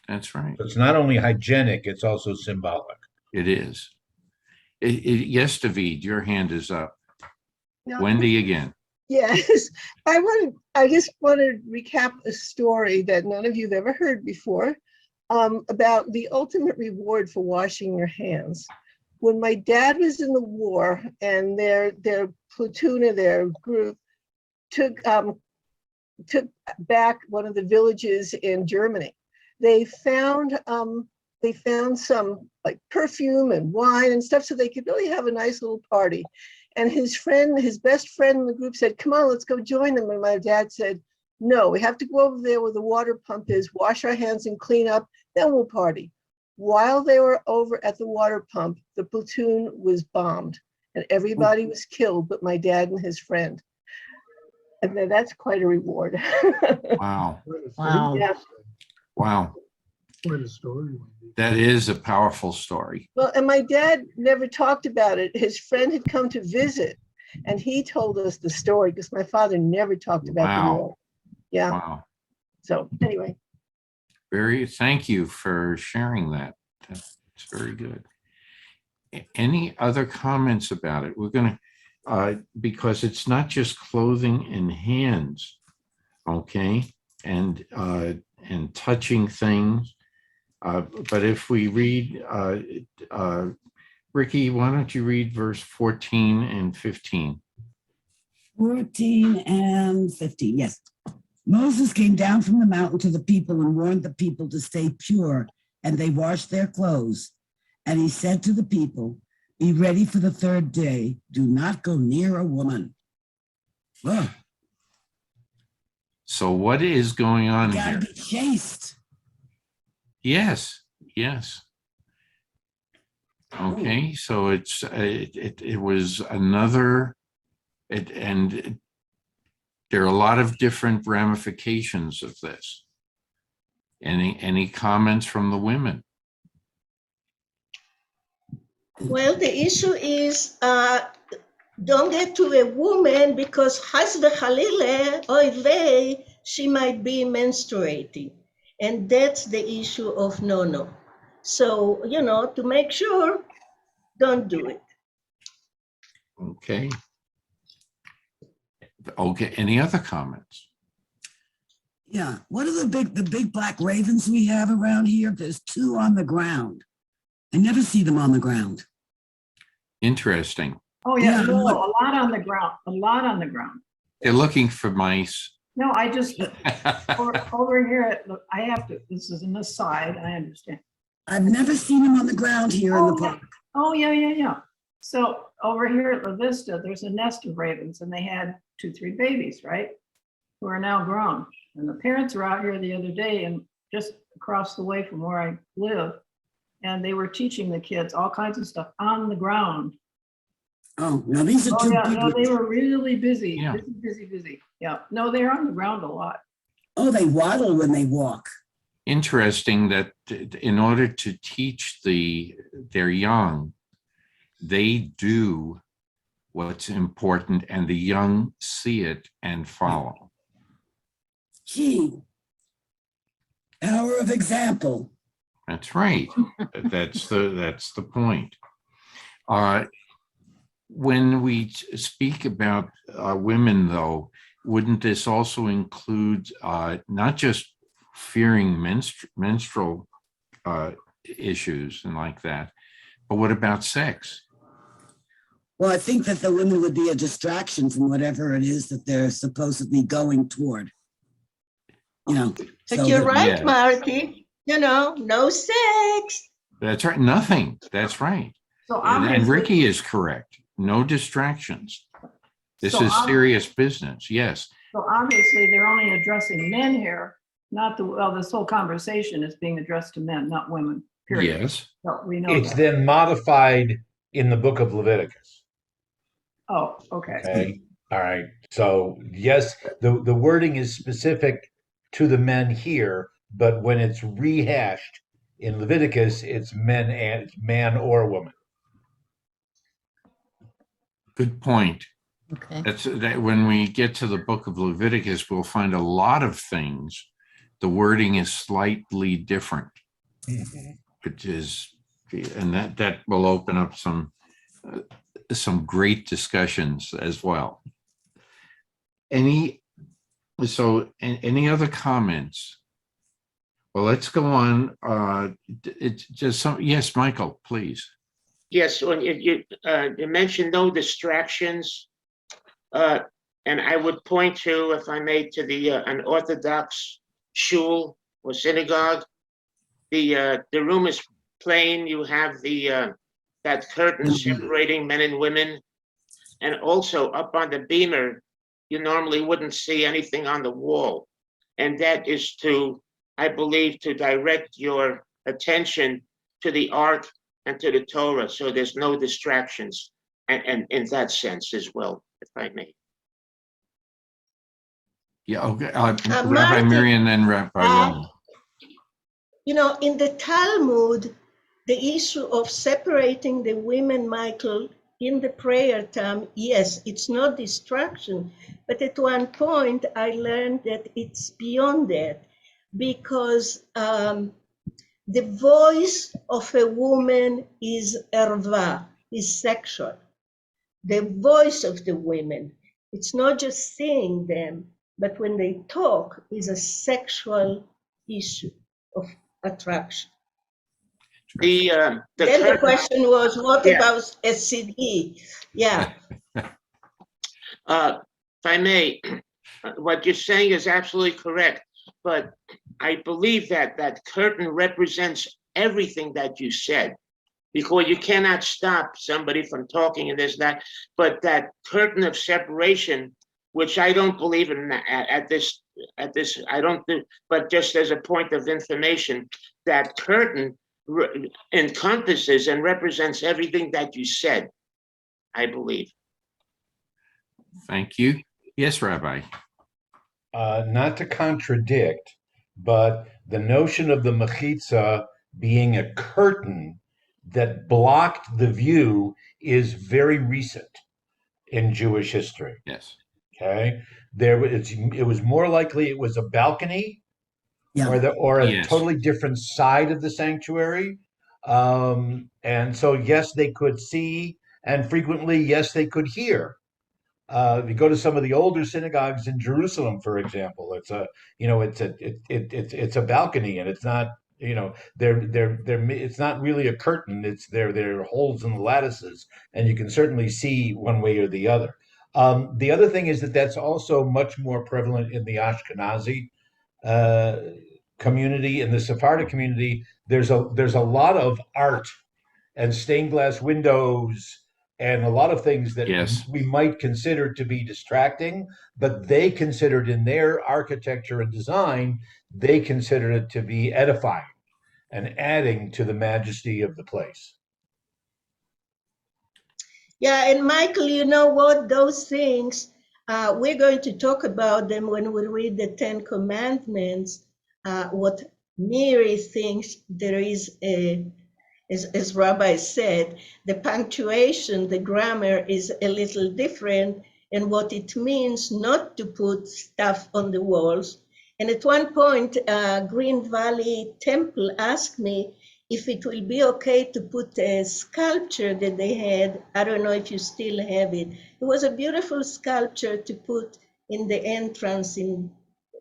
That's right. So it's not only hygienic; it's also symbolic. It is. Yes, David, your hand is up. No. Wendy again. Yes, I just want to recap a story that none of you have ever heard before about the ultimate reward for washing your hands. When my dad was in the war and their platoon or their group took back one of the villages in Germany, they found some like perfume and wine and stuff so they could really have a nice little party. And his best friend in the group said, come on, let's go join them. And my dad said, no, we have to go over there where the water pump is, wash our hands and clean up, then we'll party. While they were over at the water pump, the platoon was bombed and everybody was killed but my dad and his friend. And then that's quite a reward. Wow. Wow. Yeah. Wow. Quite a story, Wendy. That is a powerful story. Well, and my dad never talked about it. His friend had come to visit and he told us the story because my father never talked about the Wow. war. Yeah. Wow. So anyway. Thank you for sharing that. That's very good. Any other comments about it? We're going to, because it's not just clothing and hands, okay, and touching things. But if we read, Ricky, why don't you read verse 14 and 15? 14 and 15, yes. Moses came down from the mountain to the people and warned the people to stay pure, and they washed their clothes. And he said to the people, be ready for the third day. Do not go near a woman. Whoa. So what is going on You gotta here? be chaste. Yes, yes. Okay, so it was another, and there are a lot of different ramifications of this. Any comments from the women? Well, the issue is don't get to a woman because has v'chalile, oy vey, she might be menstruating. And that's the issue of no. So, to make sure, don't do it. Okay. Okay, any other comments? Yeah, what are the big black ravens we have around here? There's 2 on the ground. I never see them on the ground. Interesting. Oh, yeah, Yeah, no, look. a lot on the ground, a lot on the ground. They're looking for mice. No, I just, over here, look, I have to, this is an aside, I understand. I've never seen them on the ground here in the park. Oh, yeah. So over here at La Vista, there's a nest of ravens and they had 2-3 babies, right? Who are now grown. And the parents were out here the other day and just across the way from where I live. And they were teaching the kids all kinds of stuff on the ground. Oh, now these are 2 yeah, big no, they ones. were really busy, Yeah. busy. Yeah, no, they're on the ground a lot. Oh, they waddle when they walk. Interesting that in order to teach their young, they do what's important and the young see it and follow. Gee, hour of example. That's right. That's the point. When we speak about women, though, wouldn't this also include not just fearing menstrual issues and like that, but what about sex? Well, I think that the women would be a distraction from whatever it is that they're supposedly going toward. But so you're that- right, Yeah. Marty. No sex. That's right. Nothing. That's right. So And obviously, Ricky is correct. No distractions. This So is serious business. Yes. so obviously they're only addressing men here, not this whole conversation is being addressed to men, not women, period. Yes. So we know It's that. then modified in the book of Leviticus. Oh, okay. Okay. All right. So yes, the wording is specific to the men here, but when it's rehashed in Leviticus, it's man or woman. Good point. Okay. That when we get to the book of Leviticus, we'll find a lot of things. The wording is slightly different, which is, and that will open up some great discussions as well. Any other comments? Well, let's go on. It's just some. Yes, Michael, please. Yes, when you mentioned no distractions, and I would point to, if I may, to the an Orthodox shul or synagogue. The room is plain. You have that curtain separating men and women, and also up on the beamer, you normally wouldn't see anything on the wall, and that is to, I believe, to direct your attention to the ark and to the Torah, so there's no distractions, and in that sense as well, if I may. Yeah. Okay. Rabbi Martin, Miriam and Rabbi Ron. in the Talmud, the issue of separating the women, Michael, in the prayer time, yes, it's not distraction, but at one point I learned that it's beyond that, because the voice of a woman is erva, is sexual. The voice of the women, it's not just seeing them, but when they talk, is a sexual issue of attraction. The Then the curtain, question was, what yeah. about a CD? Yeah. If I may, what you're saying is absolutely correct, but I believe that that curtain represents everything that you said, because you cannot stop somebody from talking and this, that, but that curtain of separation, which I don't believe in at this, I don't do, but just as a point of information, that curtain encompasses and represents everything that you said, I believe. Thank you. Yes, Rabbi. Not to contradict, but the notion of the mechitza being a curtain that blocked the view is very recent in Jewish history. Yes. Okay, it was more likely it was a balcony, Yeah. or a Yes. totally different side of the sanctuary, and so yes, they could see, and frequently yes, they could hear. If you go to some of the older synagogues in Jerusalem, for example, it's a balcony, and it's not, it's not really a curtain. It's there are holes in the lattices, and you can certainly see one way or the other. The other thing is that that's also much more prevalent in the Ashkenazi community. In the Sephardic community, there's a lot of art and stained glass windows and a lot of things that Yes. we might consider to be distracting, but they considered in their architecture and design, they considered it to be edifying and adding to the majesty of the place. Yeah, and Michael, you know what? Those things, we're going to talk about them when we read the Ten Commandments. What Miri thinks there is as Rabbi said, the punctuation, the grammar is a little different, and what it means not to put stuff on the walls. And at one point, Green Valley Temple asked me if it will be okay to put a sculpture that they had. I don't know if you still have it. It was a beautiful sculpture to put in the entrance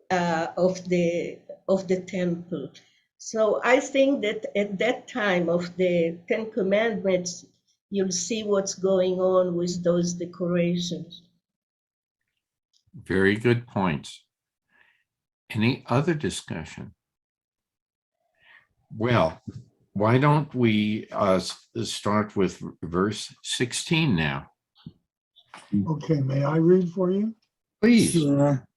of the temple. So I think that at that time of the Ten Commandments, you'll see what's going on with those decorations. Very good points. Any other discussion? Well, why don't we start with verse 16 now? Okay, may I read for you? Please. Sure.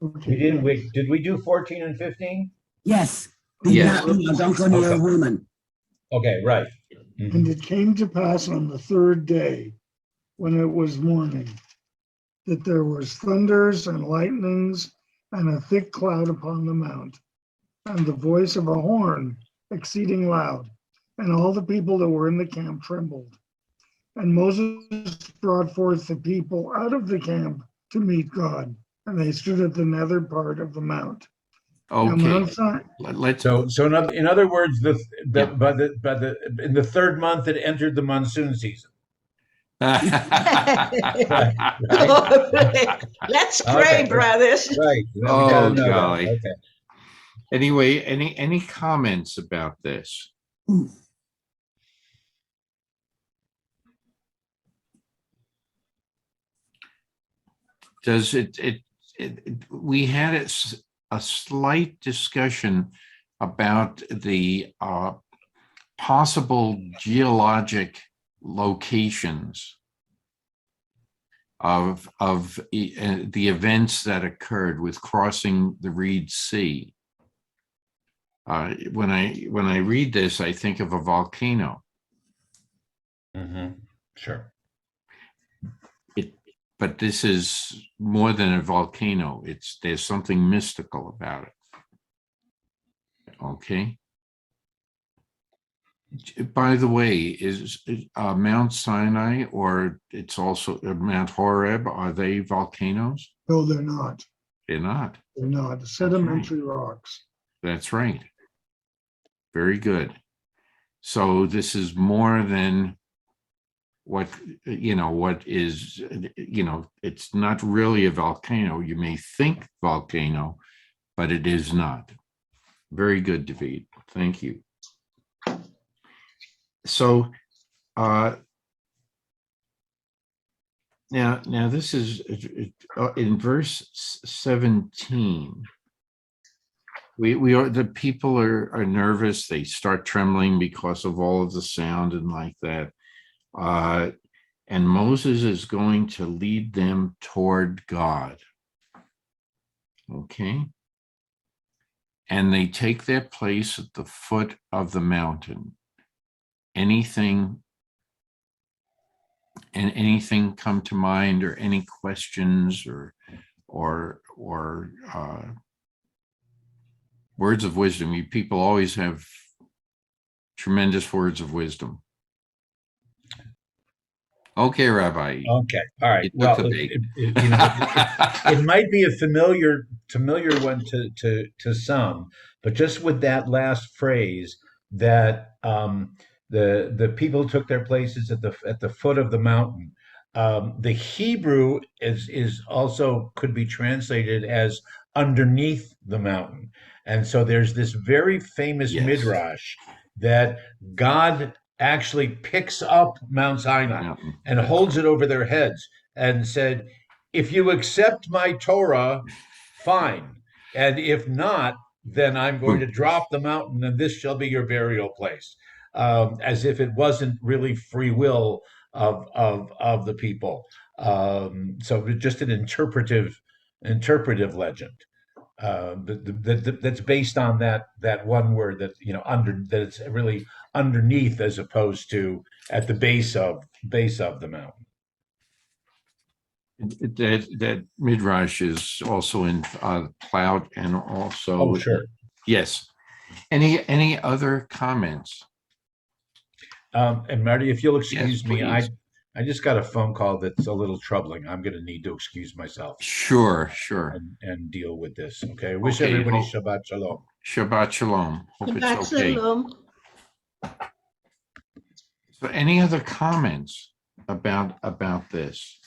Okay. Did we do 14 and 15? Yes. Yes. Don't go near a woman. Okay, right. Mm-hmm. And it came to pass on the third day, when it was morning, that there was thunders and lightnings and a thick cloud upon the mount, and the voice of a horn exceeding loud, and all the people that were in the camp trembled. And Moses brought forth the people out of the camp to meet God, and they stood at the nether part of the mount. Okay. Let's. So in other words, in the third month it entered the monsoon season. Let's pray, Okay. brothers. Right. Oh, golly. Okay. Anyway, any comments about this? Does we had a slight discussion about the possible geologic locations of the events that occurred with crossing the Reed Sea. When I read this, I think of a volcano. Mm-hmm. Sure. But this is more than a volcano. There's something mystical about it. Okay. By the way, is Mount Sinai, or it's also Mount Horeb, are they volcanoes? No, they're not. They're not. They're not. Sedimentary rocks. That's right. Very good. So this is more than what is, it's not really a volcano. You may think volcano, but it is not. Very good, David. Thank you. So now this is in verse 17. We are, the people are nervous. They start trembling because of all of the sound and like that. And Moses is going to lead them toward God. Okay. And they take their place at the foot of the mountain. Anything come to mind, or any questions or words of wisdom? You people always have tremendous words of wisdom. Okay, Rabbi. Okay, all right. Well, it might be a familiar one to some, but just with that last phrase, that the people took their places at the foot of the mountain. The Hebrew is also could be translated as underneath the mountain, and so there's this very famous midrash that God actually picks up Mount Sinai and holds it over their heads and said, if you accept my Torah, fine. And if not, then I'm going to drop the mountain and this shall be your burial place. As if it wasn't really free will of the people. So just an interpretive legend. That's based on that one word that that it's really underneath as opposed to at the base of the mountain. That midrash is also in Cloud, and also yes. Any other comments? And Marty, if you'll excuse Yes, me, please. I just got a phone call that's a little troubling. I'm going to need to excuse myself. Sure. And deal with this. Okay. I wish everybody Shabbat Shalom. Shabbat Shalom. Hope Shabbat it's okay. Shalom. So any other comments about this?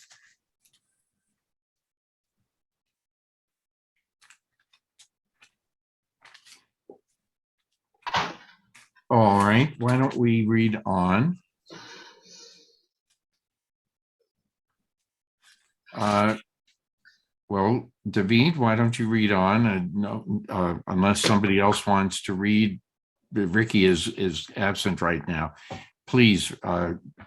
All right, why don't we read on? Well, David, why don't you read on? No, unless somebody else wants to read. Ricky is absent right now. Please,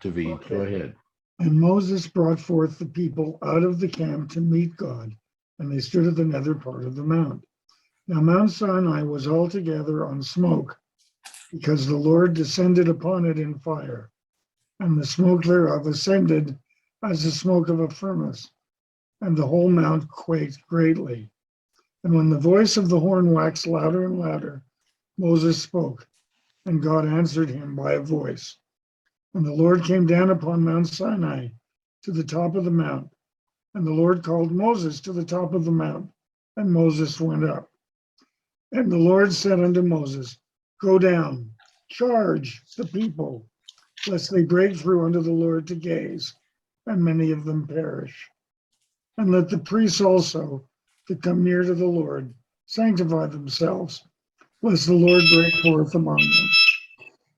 David, go ahead. And Moses brought forth the people out of the camp to meet God, and they stood at the nether part of the mount. Now Mount Sinai was altogether on smoke, because the Lord descended upon it in fire, and the smoke thereof ascended as the smoke of a furnace, and the whole mount quaked greatly. And when the voice of the horn waxed louder and louder, Moses spoke, and God answered him by a voice. And the Lord came down upon Mount Sinai to the top of the mount, and the Lord called Moses to the top of the mount, and Moses went up. And the Lord said unto Moses, go down, charge the people, lest they break through unto the Lord to gaze, and many of them perish. And let the priests also that come near to the Lord sanctify themselves, lest the Lord break forth among them.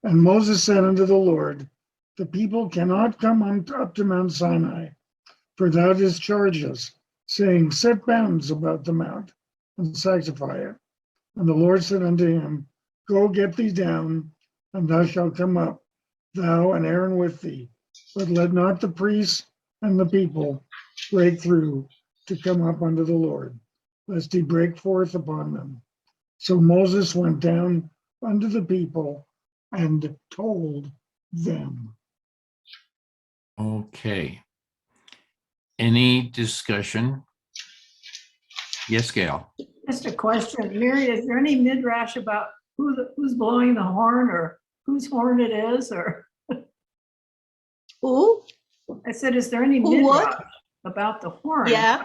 And Moses said unto the Lord, the people cannot come up to Mount Sinai, for thou didst charge us, saying, set bounds about the mount, and sanctify it. And the Lord said unto him, go get thee down, and thou shalt come up, thou and Aaron with thee. But let not the priests and the people break through to come up unto the Lord, lest he break forth upon them. So Moses went down unto the people and told them. Okay. Any discussion? Yes, Gail. Just a question, Mary, is there any midrash about who's blowing the horn, or whose horn it is, or Who? I said, is there any Who what? midrash about the horn? Yeah.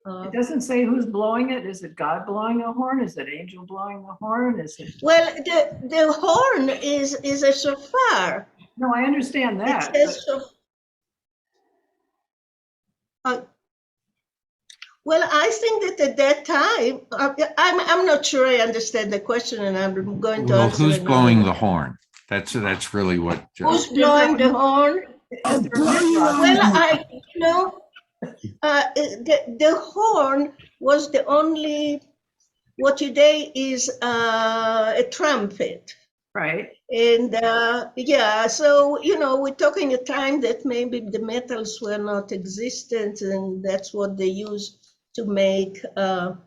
It doesn't say who's blowing it. Is it God blowing a horn? Is it angel blowing the horn? Is it? Well, the horn is a shofar. No, I understand It that. says well, I think that at that time, I'm not sure I understand the question, and I'm going to Well, answer who's another blowing way. the horn? That's really what. Who's blowing the horn? Oh, blow your own Well, horn. the horn was the only, what today is a trumpet. Right. And yeah, so, we're talking a time that maybe the metals were not existent, and that's what they used to make No,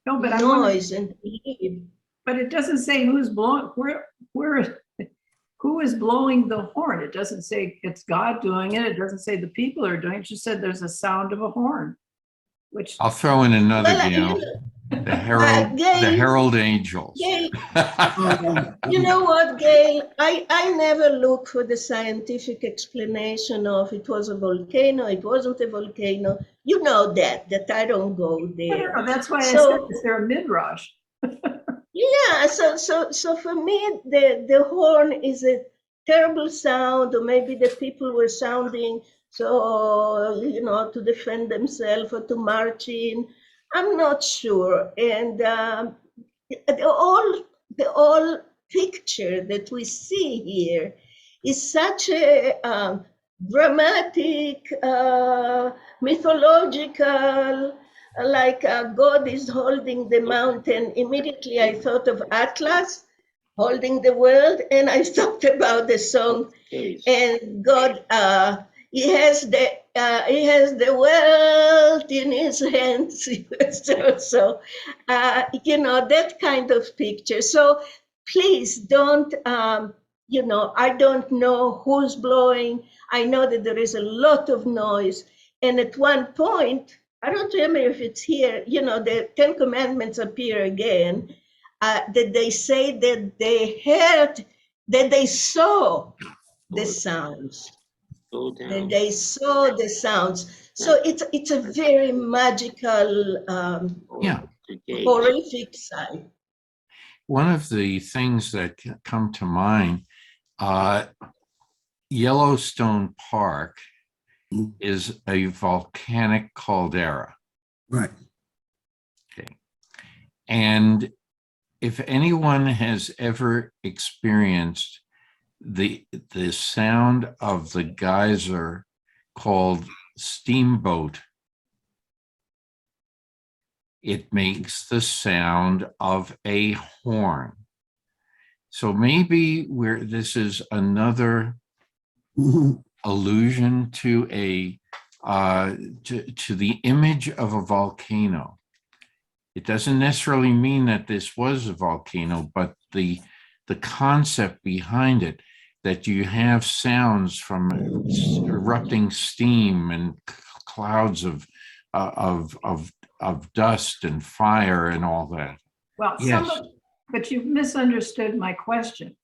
but noise and believe. But it doesn't say who's blowing, who is blowing the horn. It doesn't say it's God doing it. It doesn't say the people are doing it. It just said there's a sound of a horn, which I'll throw in another, Well, the herald angels. Gail, you know what, Gail? I never look for the scientific explanation of it was a volcano, it wasn't a volcano. You know that I don't go there. No, that's why I said, is there a midrash? Yeah, so for me, the horn is a terrible sound, or maybe the people were sounding so, to defend themselves or to march in. I'm not sure. And the whole picture that we see here is such a dramatic, mythological, like God is holding the mountain. Immediately I thought of Atlas holding the world, and I thought about the song, and God, he has the world in his hands. So that kind of picture. So please don't, I don't know who's blowing. I know that there is a lot of noise. And at one point, I don't remember if it's here, the 10 Commandments appear again, that they say that they heard, that they saw the sounds. That they saw the sounds. So it's a very magical, horrific sight. One of the things that come to mind, Yellowstone Park is a volcanic caldera. Right. Okay. And if anyone has ever experienced the sound of the geyser called Steamboat, it makes the sound of a horn. So maybe this is another allusion to to the image of a volcano. It doesn't necessarily mean that this was a volcano, but the concept behind it, that you have sounds from erupting steam and clouds of dust and fire and all that. Well, yes. But you've misunderstood my question.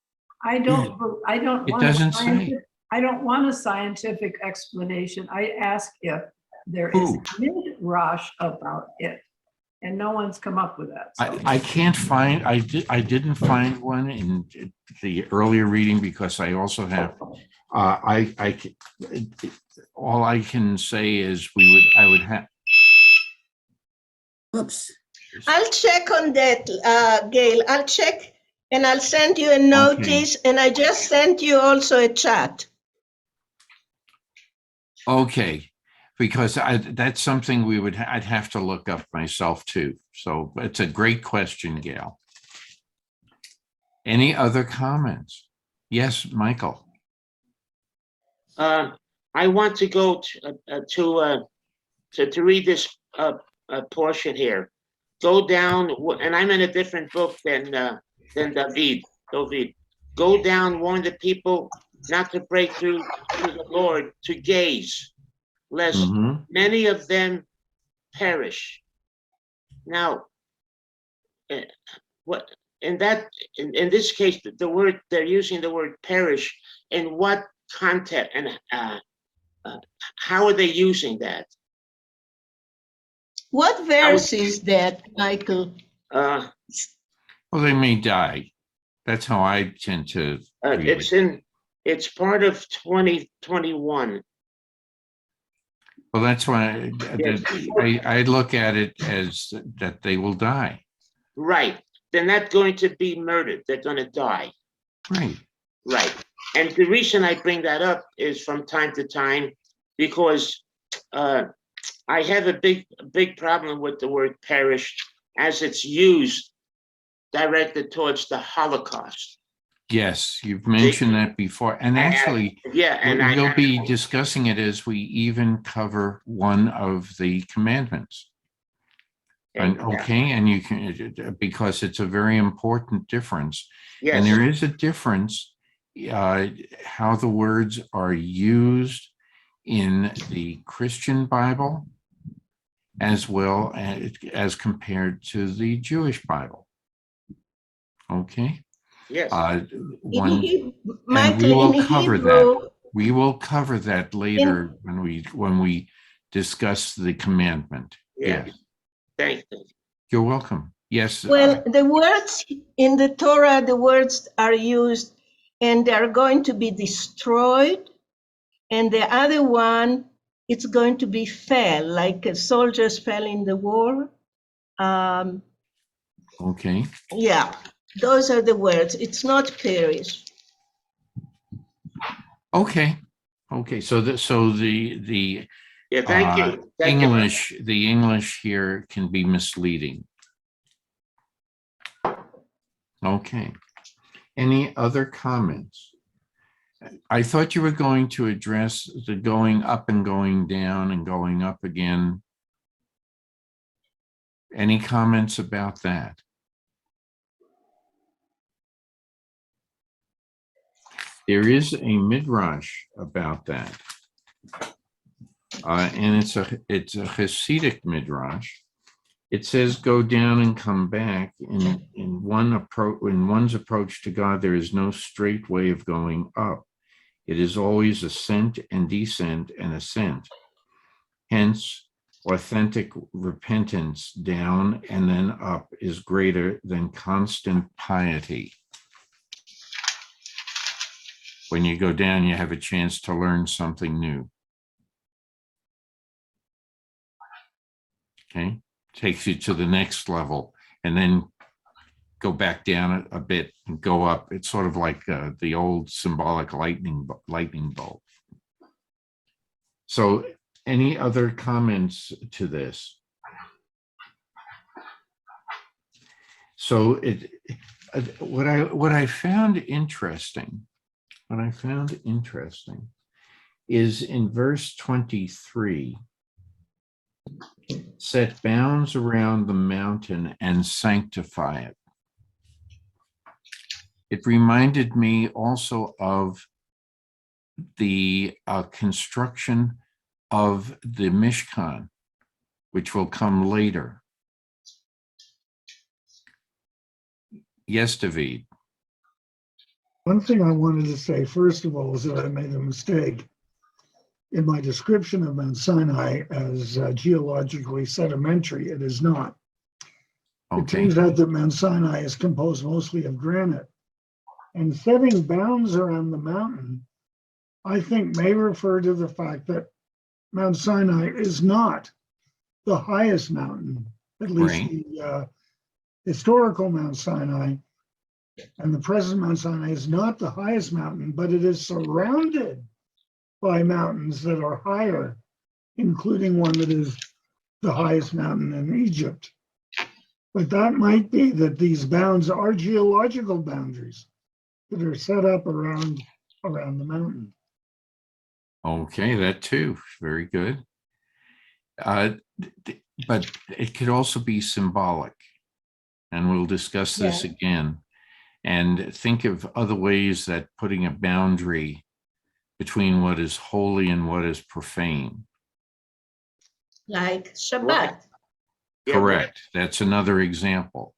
I don't It doesn't say. I don't want a scientific explanation. I ask if there is a midrash about it, and no one's come up with that. So. I can't find. I didn't find one in the earlier reading because I also have. All I can say is I would have. Oops. I'll check on that, Gail. I'll check and I'll send you a notice. Okay. And I just sent you also a chat. Okay, because that's something I'd have to look up myself too. So it's a great question, Gail. Any other comments? Yes, Michael. I want to go to read this portion here. Go down, and I'm in a different book than David. Go down, warn the people not to break through to the Lord, to gaze, lest many of them perish. Now, what in in this case, the word they're using the word perish. In what context and how are they using that? What verse is that, Michael? Uh, Well, they may die. That's how I tend to read it. it's part of 2021. Well, that's why Yes. I look at it as that they will die. Right. They're not going to be murdered. They're going to die. Right. Right. And the reason I bring that up is from time to time because I have a big problem with the word perish as it's used directed towards the Holocaust. Yes, you've mentioned that before. And actually, we'll be discussing it as we even cover one of the commandments. And okay, and you can, because it's a very important difference. Yes. And there is a difference how the words are used in the Christian Bible as well as compared to the Jewish Bible. Okay. Yes. And we will cover that. We will cover that later when we discuss the commandment. Yes. Thank you. You're welcome. Yes. Well, the words in the Torah, the words are used and they're going to be destroyed. And the other one, it's going to be fell, like soldiers fell in the war. Okay. Yeah, those are the words. It's not perish. Okay. Okay. So the thank you. The English here can be misleading. Okay. Any other comments? I thought you were going to address the going up and going down and going up again. Any comments about that? There is a midrash about that. And it's a Hasidic midrash. It says, "Go down and come back." In one's approach to God, there is no straight way of going up. It is always ascent and descent and ascent. Hence, authentic repentance down and then up is greater than constant piety. When you go down, you have a chance to learn something new. Okay, takes you to the next level, and then go back down a bit and go up. It's sort of like the old symbolic lightning bolt. So, any other comments to this? So, what I found interesting is in verse 23. Set bounds around the mountain and sanctify it. It reminded me also of the construction of the Mishkan, which will come later. Yes, David. One thing I wanted to say, first of all, is that I made a mistake in my description of Mount Sinai as geologically sedimentary. It is not. Okay. It turns out that Mount Sinai is composed mostly of granite. And setting bounds around the mountain, I think, may refer to the fact that Mount Sinai is not the highest mountain, at least the historical Mount Sinai. And the present Mount Sinai is not the highest mountain, but it is surrounded by mountains that are higher, including one that is the highest mountain in Egypt. But that might be that these bounds are geological boundaries that are set up around the mountain. Okay, that too, very good. But it could also be symbolic, and we'll discuss this again. And think of other ways that putting a boundary between what is holy and what is profane. Like Shabbat. Correct. That's another example.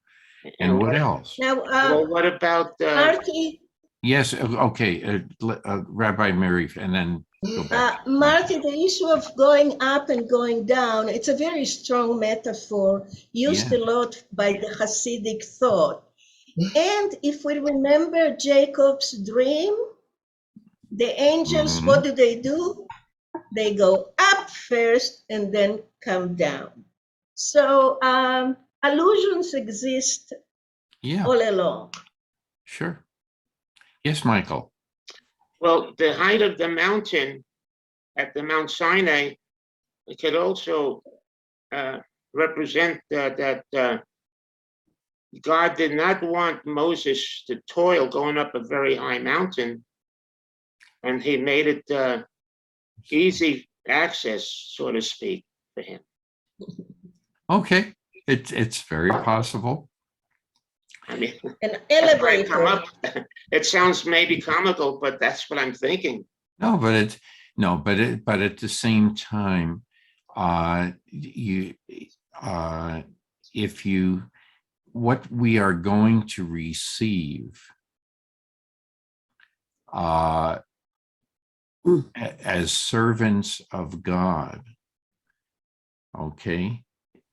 And what else? Now, Well, what about, Marty, Yes, okay, Rabbi Mary, and then go back. Marty, the issue of going up and going down, it's a very strong metaphor used Yeah. a lot by the Hasidic thought. And if we remember Jacob's dream, the angels, Mhm. what do? They go up first and then come down. So allusions exist Yeah, all along. sure. Yes, Michael. well, the height of the mountain at the Mount Sinai, it could also represent that God did not want Moses to toil going up a very high mountain, and he made it easy access, so to speak, for him. Okay, it's very possible. I mean, An that's why I come elevator. up. It sounds maybe comical, but that's what I'm thinking. No, but at the same time, what we are going to receive as servants of God, okay,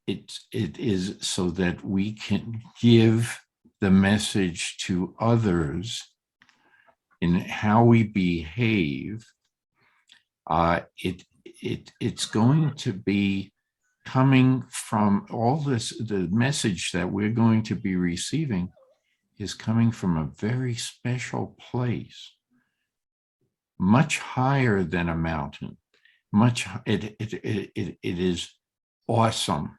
it is so that we can give the message to others in how we behave. It's going to be coming from all this. The message that we're going to be receiving is coming from a very special place, much higher than a mountain. It is awesome.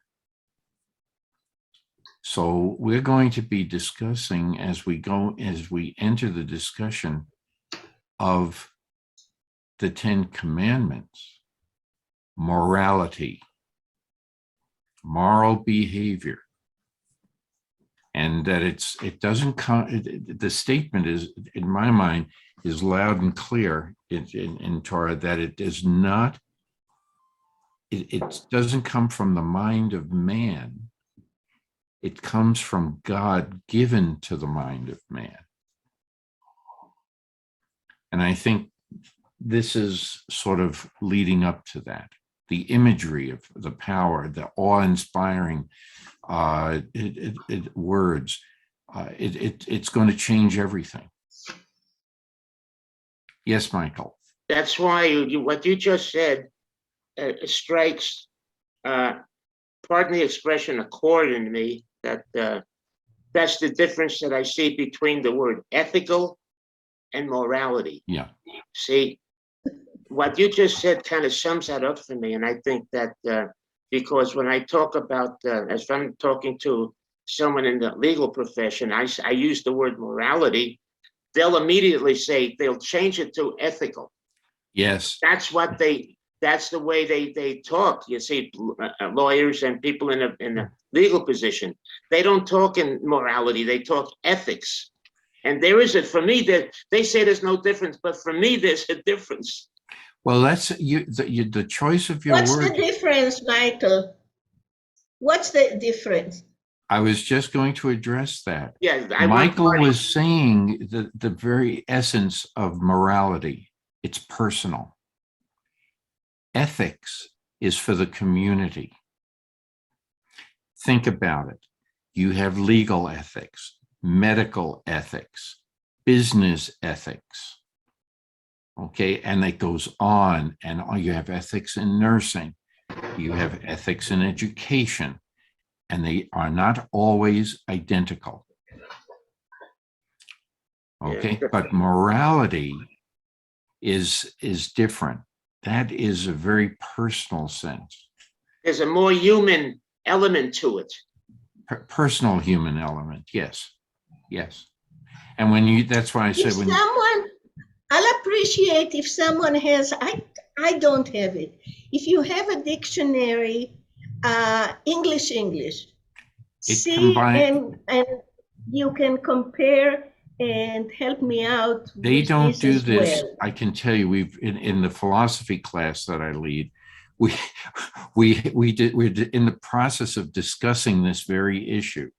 So we're going to be discussing as we enter the discussion of the 10 Commandments, morality, moral behavior, and that it doesn't come. The statement is, in my mind, is loud and clear in Torah that it does not. It doesn't come from the mind of man. It comes from God given to the mind of man. And I think this is sort of leading up to that. The imagery of the power, the awe-inspiring words, it's going to change everything. Yes, Michael. That's why what you just said strikes, pardon the expression, a chord in me. That's the difference that I see between the word ethical and morality. Yeah. See, what you just said kind of sums that up for me. And I think that because when I talk about, as I'm talking to someone in the legal profession, I use the word morality, they'll immediately say, they'll change it to ethical. Yes. That's the way they talk. You see, lawyers and people in a legal position, they don't talk in morality, they talk ethics. And there is for me, that they say there's no difference, but for me, there's a difference. Well, that's the choice of your What's word. the difference, Michael? What's the difference? I was just going to address that. Yeah, Michael was saying the very essence of morality. It's personal. Ethics is for the community. Think about it. You have legal ethics, medical ethics, business ethics. Okay, and it goes on, and you have ethics in nursing. You have ethics in education, and they are not always identical. Okay, but morality is different. That is a very personal sense. There's a more human element to it. Personal human element, yes. Yes. And when that's why I said I'll appreciate if someone has, I don't have it. If you have a dictionary, English, see, and you can compare and help me out. They don't do this. Well. I can tell you, we've in the philosophy class that I lead, we're in the process of discussing this very issue.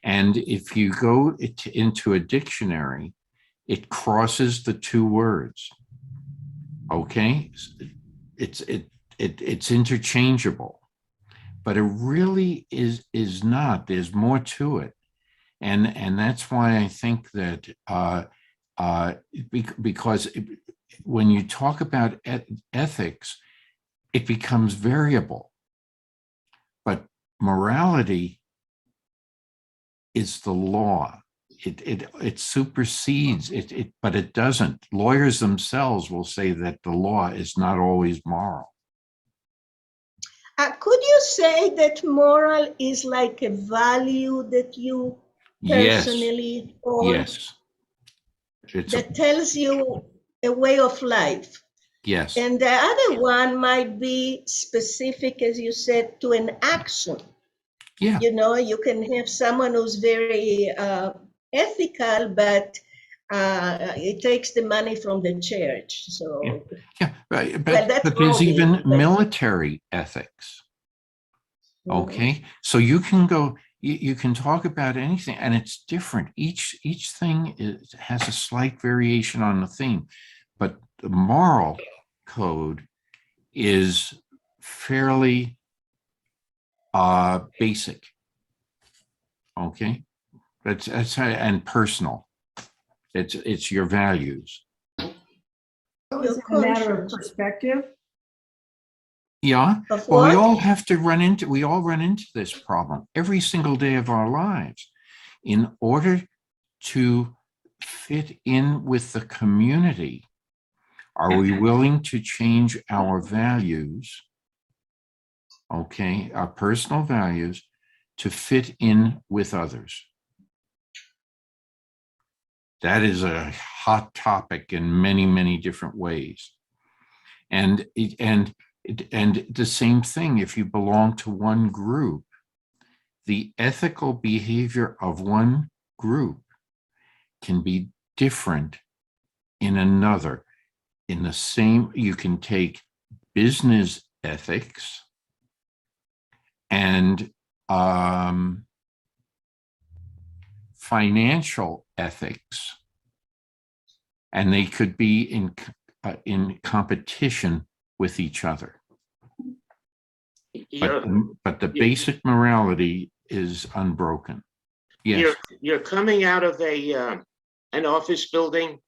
And if you go into a dictionary, it crosses the two words. Okay, it's interchangeable, but it really is not. There's more to it, and that's why I think that because when you talk about ethics, it becomes variable, but morality is the law. It supersedes it, but it doesn't. Lawyers themselves will say that the law is not always moral. Could you say that moral is like a value that you Yes, personally hold, yes. that tells you a way of life? Yes, And the other one might be specific, as you said, to an action. yeah. You know, you can have someone who's very ethical, but it takes the money from the church. So, Yeah, but that's there's wrong, even but- military ethics. Okay, so you can go, you can talk about anything, and it's different. Each thing has a slight variation on the theme, but the moral code is fairly basic. Okay, that's how, and personal. It's your values. So is it a matter of perspective? Yeah, Of well, we what? all run into this problem every single day of our lives. In order to fit in with the community, are we willing to change our values, okay, our personal values, to fit in with others? That is a hot topic in many, many different ways. And the same thing, if you belong to one group, the ethical behavior of one group can be different in another. In the same, you can take business ethics and financial ethics, and they could be in competition with each other. But the basic morality is unbroken. Yes. You're coming out of an office building,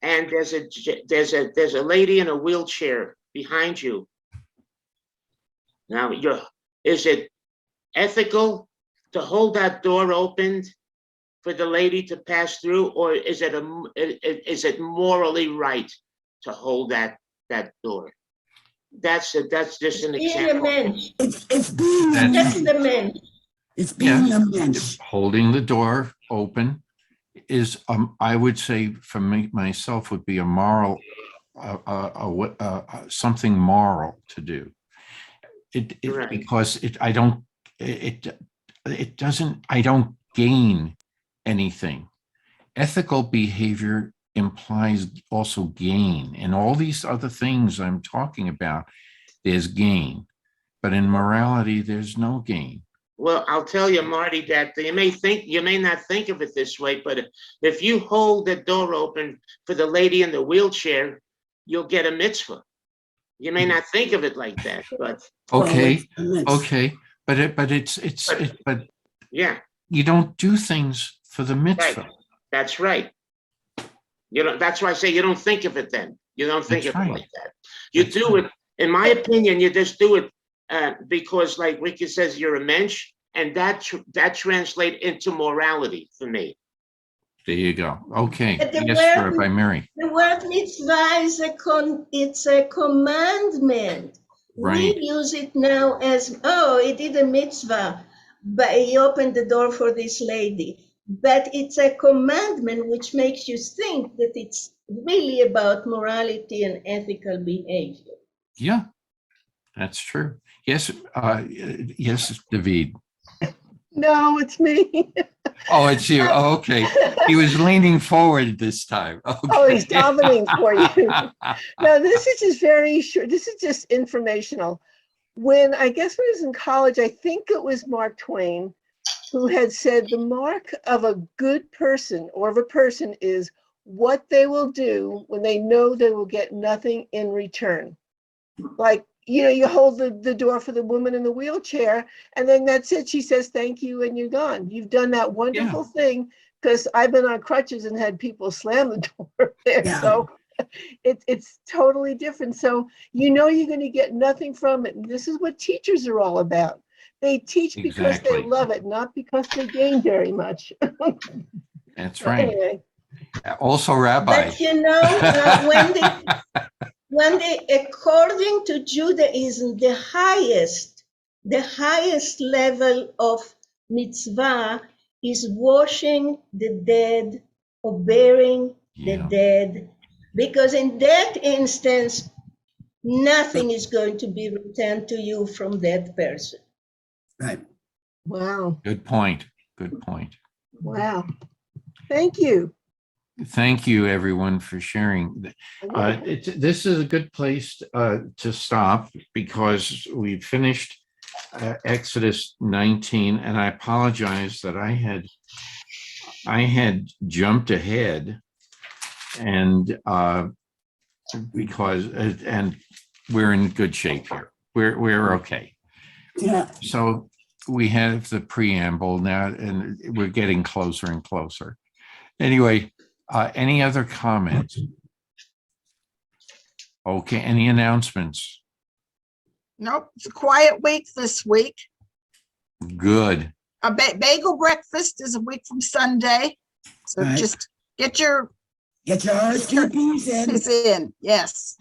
and there's a lady in a wheelchair behind you. Now, is it ethical to hold that door open for the lady to pass through, or is it morally right to hold that door? That's just an example. It's being a That's the mensch. man. It's being Yes. a mensch. Holding the door open is, I would say, for me myself, would be a moral, something moral to do. Right. Because I don't gain anything. Ethical behavior implies also gain, and all these other things I'm talking about, there's gain, but in morality, there's no gain. Well, I'll tell you, Marty, that you may not think of it this way, but if you hold the door open for the lady in the wheelchair, you'll get a mitzvah. You may not think of it like that, but Okay, Well, but yeah, you don't do things for the mitzvah. right. That's right. That's why I say you don't think of it then. You don't think That's of it right. like that. You That's do right. it, in my opinion, you just do it because, like Ricky says, you're a mensch, and that translates into morality for me. There you go. Okay. But the Yes, word- Rabbi Mary. The word mitzvah is it's a commandment. Right. We use it now as, oh, he did a mitzvah, but he opened the door for this lady. But it's a commandment which makes you think that it's really about morality and ethical behavior. Yeah, that's true. Yes, yes, David. No, it's me. Oh, it's you. Oh, okay. He was leaning forward this time. Okay. Oh, he's davening for you. No, this is just very short. This is just informational. When I was in college, I think it was Mark Twain, who had said the mark of a good person or of a person is what they will do when they know they will get nothing in return. Like, you hold the door for the woman in the wheelchair, and then that's it. She says, thank you, and you're gone. You've done that wonderful thing, because I've been on crutches and had people slam the door there. Yeah. So it's totally different. So you're going to get nothing from it. And this is what teachers are all about. They teach because Exactly. they love it, not because they gain very much. That's right. Anyway. Also, Rabbi. But Wendy, according to Judaism, the highest level of mitzvah is washing the dead or burying the dead, because in that instance, nothing is going to be returned to you from that person. Right. Wow. Good point. Good point. Wow. Thank you. Thank you, everyone, for sharing. This is a good place to stop, because we finished Exodus 19, and I apologize that I had jumped ahead, and because we're in good shape here. We're okay. Yeah. So we have the preamble now, and we're getting closer and closer. Anyway. Any other comments? Okay, any announcements? Nope, it's a quiet week this week. Good. A bagel breakfast is a week from Sunday. So Right. just get your RSVPs in. Yes.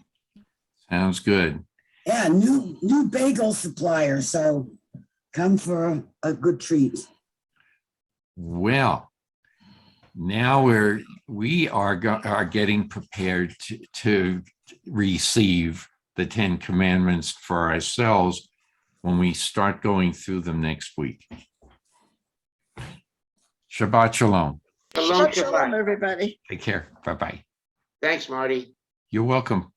Sounds good. Yeah, new bagel supplier. So come for a good treat. Well, now we are getting prepared to receive the 10 Commandments for ourselves when we start going through them next week. Shabbat Shalom. Shalom, Shabbat shalom, everybody. Take care. Bye-bye. Thanks, Marty. You're welcome.